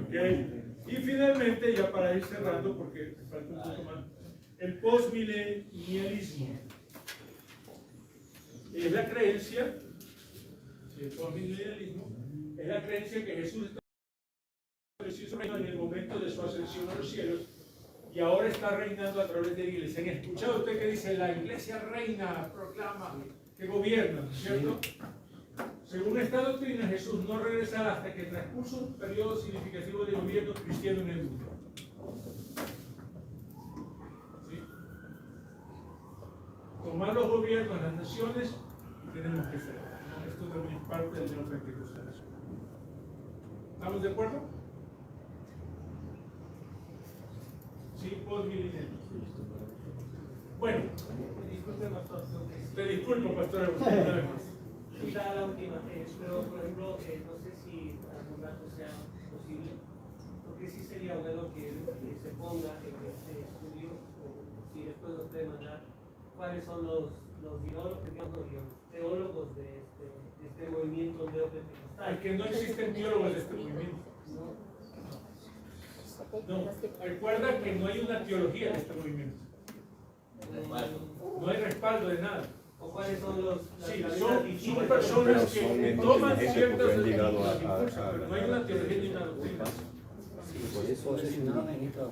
Okay. Y finalmente, ya para ir cerrando, porque falta un poco más, el postmilenialismo es la creencia, el postmilenialismo es la creencia que Jesús está en el momento de su ascensión a los cielos y ahora está reinando a través de la iglesia. ¿Han escuchado usted que dice la iglesia reina, proclama, que gobierna, ¿cierto? Según esta doctrina, Jesús no regresará hasta que transcurra un periodo significativo de gobierno cristiano en el mundo. ¿Sí? Tomar los gobiernos, las naciones, tenemos que hacer. Esto también es parte del neopentecostalismo. ¿Estamos de acuerdo? Sí, postmilenialismo. Bueno, Disculpe, pastor. te disculpo, pastor Agustín, una vez más. Quizá la última, pero por ejemplo, no sé si para un rato sea posible, porque sí sería bueno que se ponga en este estudio, o si después nos puede mandar, cuáles son los teólogos de este movimiento neopentecostal. Es que no existen teólogos de este movimiento. No, recuerda que no hay una teología de este movimiento. No hay respaldo de nada. ¿O cuáles son los? Sí, son personas que toman ciertas decisiones, pero no hay una teología ni una doctrina.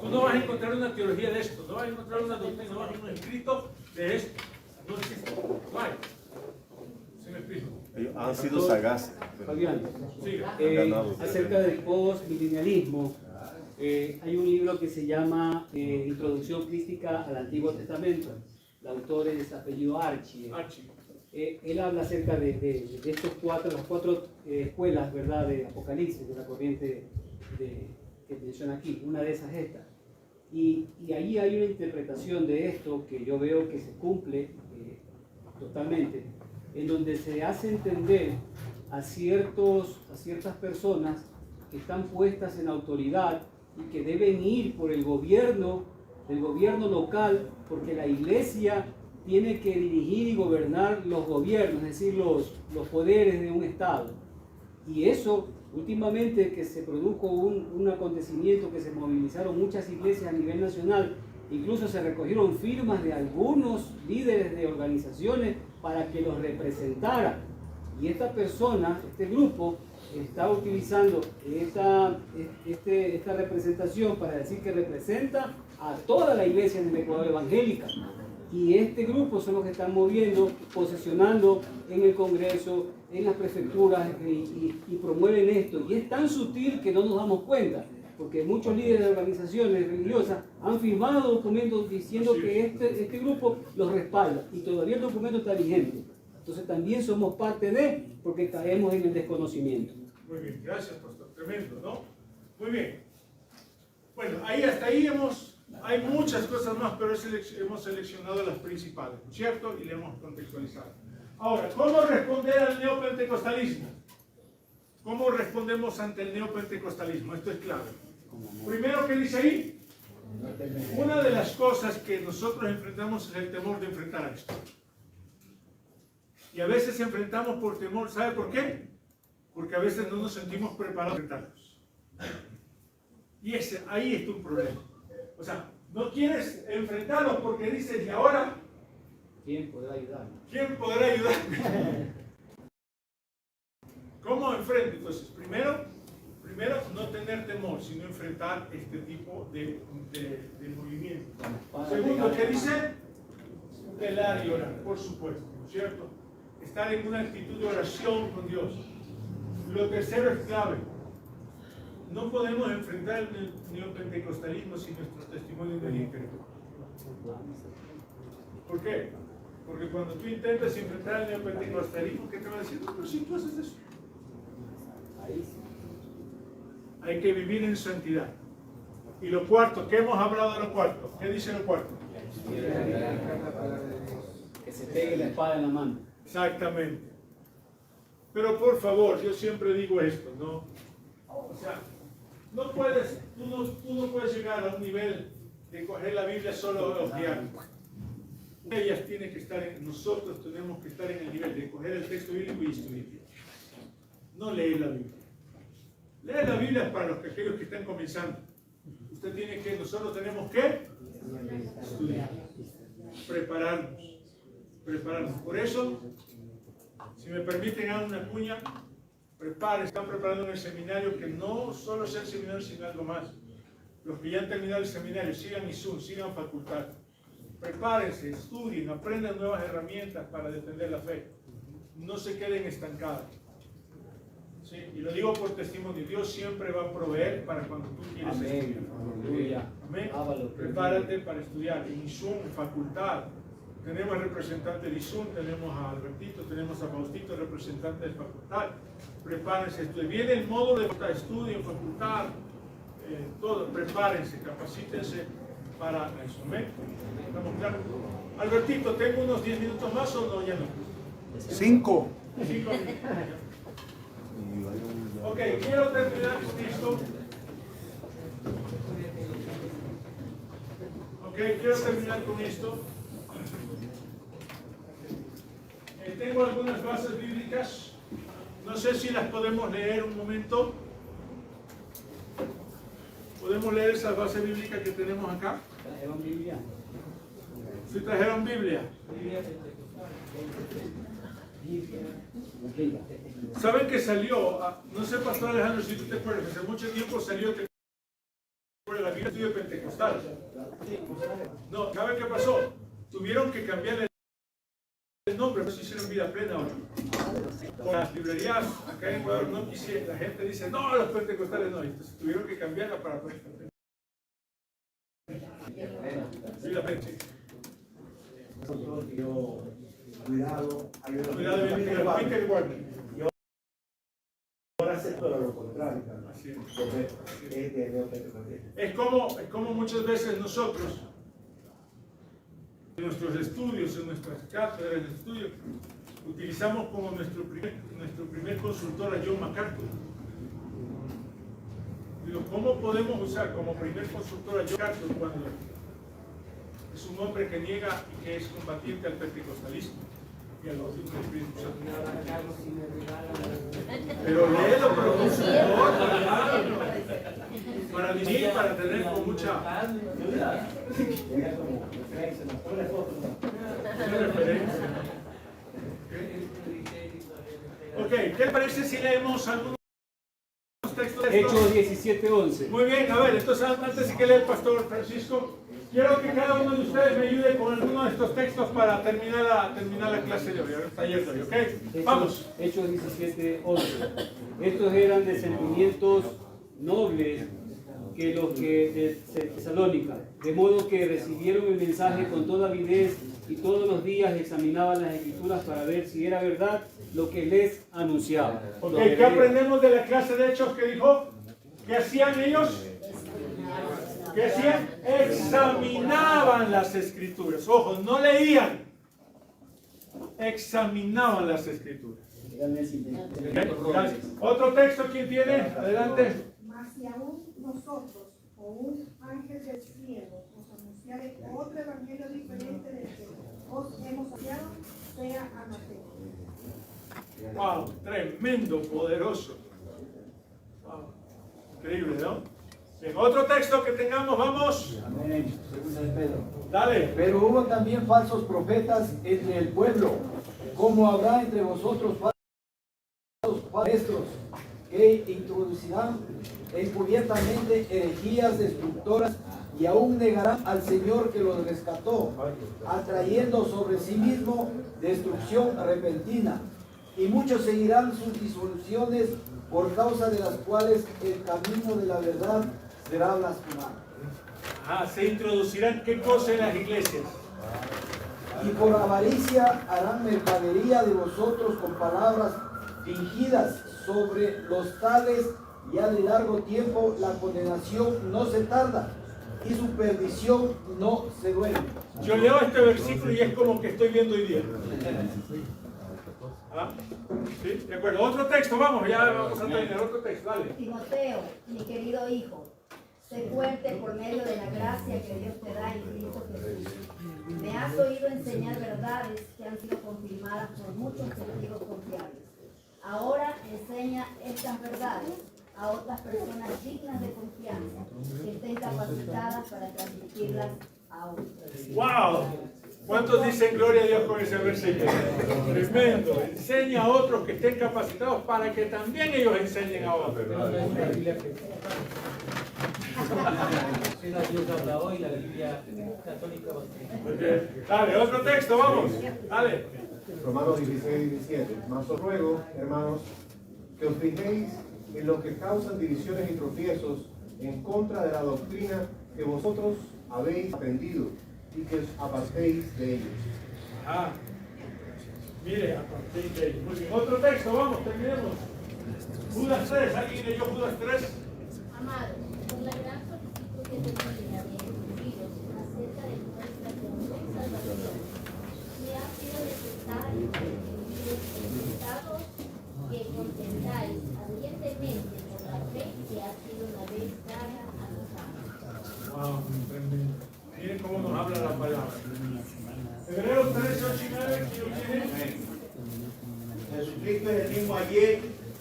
Tú no vas a encontrar una teología de esto, no vas a encontrar una doctrina, no vas a encontrar un escrito de esto. No existe. No hay. ¿Sí me explico? Ellos han sido sagaces. Fabián, Sí. acerca del postmilenialismo, hay un libro que se llama Introducción Crística al Antiguo Testamento. El autor es apellido Archie. Él habla acerca de las cuatro escuelas, ¿verdad?, de Apocalipsis, de la corriente que menciona aquí. Una de esas es esta. Y ahí hay una interpretación de esto que yo veo que se cumple totalmente, en donde se hace entender a ciertas personas que están puestas en autoridad y que deben ir por el gobierno local, porque la iglesia tiene que dirigir y gobernar los gobiernos, es decir, los poderes de un estado. Y eso, últimamente que se produjo un acontecimiento que se movilizaron muchas iglesias a nivel nacional, incluso se recogieron firmas de algunos líderes de organizaciones para que los representaran. Y esta persona, este grupo, está utilizando esta representación para decir que representa a toda la iglesia en el Ecuador evangélica. Y este grupo son los que están moviendo, posesionando en el Congreso, en las prefecturas y promueven esto. Y es tan sutil que no nos damos cuenta, porque muchos líderes de organizaciones religiosas han firmado documentos diciendo que este grupo los respalda y todavía el documento está vigente. Entonces también somos parte de, porque caemos en el desconocimiento. Muy bien, gracias, pastor. Tremendo, ¿no? Muy bien. Bueno, hasta ahí hay muchas cosas más, pero hemos seleccionado las principales, ¿cierto? Y le hemos contextualizado. Ahora, ¿cómo responder al neopentecostalismo? ¿Cómo respondemos ante el neopentecostalismo? Esto es clave. Primero, ¿qué dice ahí? Una de las cosas que nosotros enfrentamos es el temor de enfrentar a esto. Y a veces enfrentamos por temor. ¿Sabe por qué? Porque a veces no nos sentimos preparados para enfrentarlos. Y ahí está un problema. O sea, no quieres enfrentarlos porque dices, ¿y ahora? ¿Quién podrá ayudarme? ¿Quién podrá ayudarme? ¿Cómo enfrento? Entonces, primero, no tener temor, sino enfrentar este tipo de movimiento. Segundo, ¿qué dice? Velar y orar, por supuesto, ¿no es cierto? Estar en una actitud de oración con Dios. Lo tercero es clave. No podemos enfrentar el neopentecostalismo sin nuestro testimonio de integridad. ¿Por qué? Porque cuando tú intentas enfrentar el neopentecostalismo, ¿qué te va a decir? No, pero si tú haces eso. Hay que vivir en santidad. Y lo cuarto, ¿qué hemos hablado de lo cuarto? ¿Qué dice lo cuarto? Que se pegue la espada en la mano. Exactamente. Pero por favor, yo siempre digo esto, ¿no? O sea, tú no puedes llegar a un nivel de coger la Biblia solo a ojear. Ellas tienen que estar nosotros tenemos que estar en el nivel de coger el texto bíblico y estudiar. No leer la Biblia. Leer la Biblia es para aquellos que están comenzando. Nosotros tenemos que estudiar, prepararnos. Por eso, si me permiten hacer una cuña, están preparando en el seminario, que no solo sea el seminario, sino algo más. Los que ya han terminado el seminario, sigan ISUN, sigan facultad. Prepárense, estudien, aprendan nuevas herramientas para defender la fe. No se queden estancados. ¿Sí? Y lo digo por testimonio, Dios siempre va a proveer para cuando tú quieres estudiar. Amén. Prepárate para estudiar. En ISUN, facultad. Tenemos representantes de ISUN, tenemos a Albertito, tenemos a Faustito, representante de facultad. Prepárense, estudien. Viene el módulo de facultad, estudien, facultad, todo. Prepárense, capacítense para eso. ¿Amén? ¿Estamos claros? Albertito, ¿tengo unos 10 minutos más o no? Ya no. 5. 5 minutos. Ok, quiero terminar con esto. Quiero terminar con esto. Tengo algunas bases bíblicas. No sé si las podemos leer un momento. ¿Podemos leer esas bases bíblicas que tenemos acá? ¿Trajeron Biblia? ¿Sí trajeron Biblia? ¿Saben que salió? No sé, Pastor Alejandro, si tú te acuerdas, hace mucho tiempo salió que la Biblia estudio pentecostal. No, ¿saben qué pasó? Tuvieron que cambiar el nombre, pero se hicieron vida plena ahora. Por las librerías acá en Ecuador no quisieron, la gente dice, no, los pentecostales no, entonces tuvieron que cambiarla para poder vida plena. Cuidado, Peter Warner. Yo ahora acepto lo contrario. Es como muchas veces nosotros, en nuestros estudios, en nuestras cátedras, en estudios, utilizamos como nuestro primer consultor a John MacArthur. Digo, ¿cómo podemos usar como primer consultor a John MacArthur cuando es un hombre que niega y que es combatiente al pentecostalismo y al bautismo del Espíritu Santo? Pero léelo, pero consultor, para vivir, para tener con mucha referencia. Ok, ¿qué parece si leemos algunos textos de estos? Hechos 17:11. Muy bien, a ver, entonces antes de que lea el pastor Francisco, quiero que cada uno de ustedes me ayude con alguno de estos textos para terminar la clase de hoy, el taller de hoy, ¿ok? Vamos. Hechos 17:11. Estos eran de sentimientos nobles que los que de Tesalónica, de modo que recibieron el mensaje con toda avidez y todos los días examinaban las escrituras para ver si era verdad lo que les anunciaba. Ok, ¿qué aprendemos de la clase de Hechos que dijo? ¿Qué hacían ellos? ¿Qué hacían? Examinaban las escrituras. Ojo, no leían. Examinaban las escrituras. Gracias. Otro texto, ¿quién tiene? Adelante. Mas si aún nosotros o un ángel del cielo os anunciare otro evangelio diferente del que os hemos anunciado, sea anatema. Wow, tremendo, poderoso. Wow, increíble, ¿no? Bien, otro texto que tengamos, vamos. Amén. Segunda de Pedro. Dale. Pero hubo también falsos profetas entre el pueblo, como habrá entre vosotros falsos maestros, que introducirán encubiertamente herejías destructoras y aún negarán al Señor que los rescató, atrayendo sobre sí mismo destrucción repentina. Y muchos seguirán sus disoluciones, por causa de las cuales el camino de la verdad será blasfemado. Se introducirán qué cosa en las iglesias. Y por avaricia harán mercadería de vosotros con palabras fingidas. Sobre los tales ya de largo tiempo la condenación no se tarda y su perdición no se duerme. Yo leo este versículo y es como que estoy viendo hoy día. ¿Sí? De acuerdo. Otro texto, vamos, ya vamos a terminar. Otro texto, dale. Timoteo, mi querido hijo, sé fuerte por medio de la gracia que Dios te da en Cristo Jesús. Me has oído enseñar verdades que han sido confirmadas por muchos testigos confiables. Ahora enseña estas verdades a otras personas dignas de confianza, que estén capacitadas para transmitirlas a otros. ¡Wow! ¿Cuántos dicen gloria a Dios con ese versículo? Tremendo. Enseña a otros que estén capacitados para que también ellos enseñen a otros. Dale, otro texto, vamos. Dale. Romanos 16, 17. Mas os ruego, hermanos, que os fijéis en los que causan divisiones y tropiezos en contra de la doctrina que vosotros habéis aprendido y que os apartéis de ellos. Mire, apartéis de ellos. Muy bien. Otro texto, vamos, terminemos. Judas 3, ¿alguien leyó Judas 3? Amado, por la gran solicitud que tenía de instruiros acerca de nuestra común salvación, me ha sido necesario que exhortados que contendáis ardientemente por la fe que ha sido una vez dada a los santos. Wow, tremendo. Miren cómo nos habla la palabra. Hebreos 13, 8 y 9, ¿quién lo tiene? Jesucristo es el mismo ayer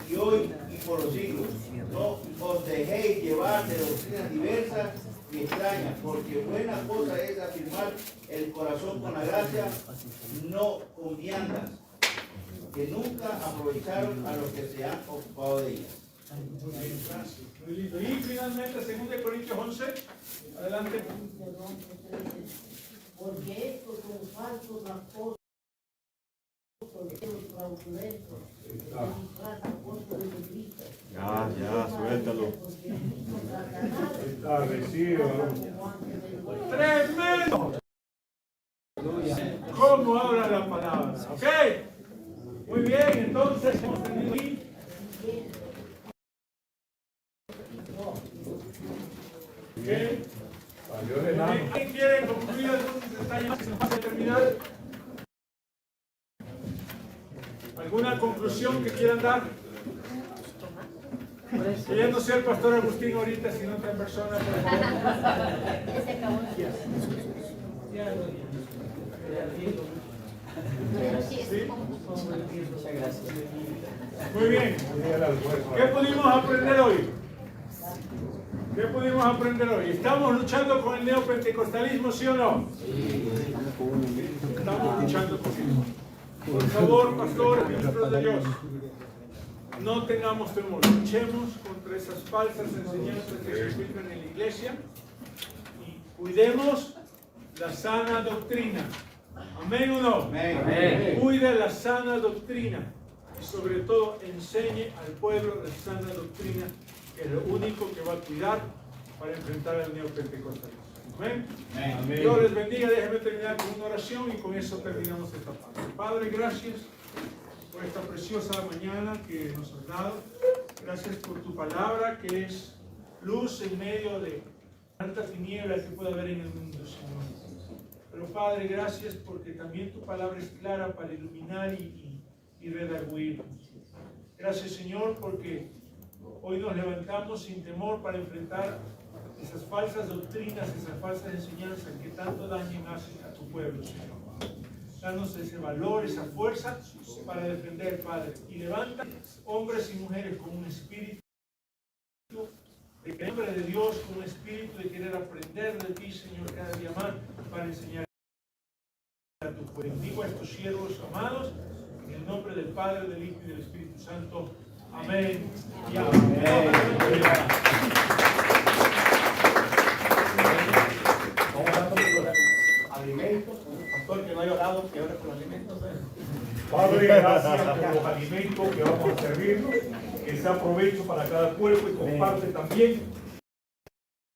y hoy y por los siglos. No os dejéis llevar de doctrinas diversas y extrañas, porque buena cosa es afirmar el corazón con la gracia, no con viandas, que nunca aprovecharon a los que se han ocupado de ellas. Muy bien, gracias. Muy lindo. Y finalmente, 2 Corintios 11. Adelante. Porque estos son falsos apóstoles, fraudulentos, apóstoles de Cristo. Ya, suéltalo. ¡Tremendo! ¿Cómo habla la palabra? ¿Ok? Muy bien, entonces hemos tenido ahí. ¿Qué? ¿Quién quiere concluir algún detalle más que se nos pase a terminar? ¿Alguna conclusión que quieran dar? Que ya no sea el pastor Agustín ahorita, sino otra persona. ¿Sí? Muchas gracias. Muy bien. ¿Qué pudimos aprender hoy? ¿Qué pudimos aprender hoy? ¿Estamos luchando con el neopentecostalismo, sí o no? Estamos luchando con eso. Por favor, pastores, ministros de Dios, no tengamos temor. Luchemos contra esas falsas enseñanzas que se filtran en la iglesia y cuidemos la sana doctrina. ¿Amén o no? Amén. Cuide la sana doctrina y sobre todo enseñe al pueblo la sana doctrina, que es lo único que va a cuidar para enfrentar al neopentecostalismo. ¿Amén? Amén. Dios les bendiga. Déjenme terminar con una oración y con eso terminamos esta parte. Padre, gracias por esta preciosa mañana que nos has dado. Gracias por tu palabra, que es luz en medio de tanta tiniebla que puede haber en el mundo, Señor. Pero Padre, gracias porque también tu palabra es clara para iluminar y redarguir. Gracias, Señor, porque hoy nos levantamos sin temor para enfrentar esas falsas doctrinas, esas falsas enseñanzas que tanto daño hacen a tu pueblo, Señor. Danos ese valor, esa fuerza para defender, Padre. Y levanta hombres y mujeres con un espíritu de nombre de Dios, con un espíritu de querer aprender de ti, Señor, cada día más, para enseñar a tu pueblo. Bendigo a estos siervos amados, en el nombre del Padre, del Hijo y del Espíritu Santo. Amén. Y amén. Vamos a hablar sobre los alimentos. Pastor, que no haya orado, que ore por los alimentos. Padre, gracias por los alimentos que vamos a servirnos, que sea provecho para cada cuerpo y comparte también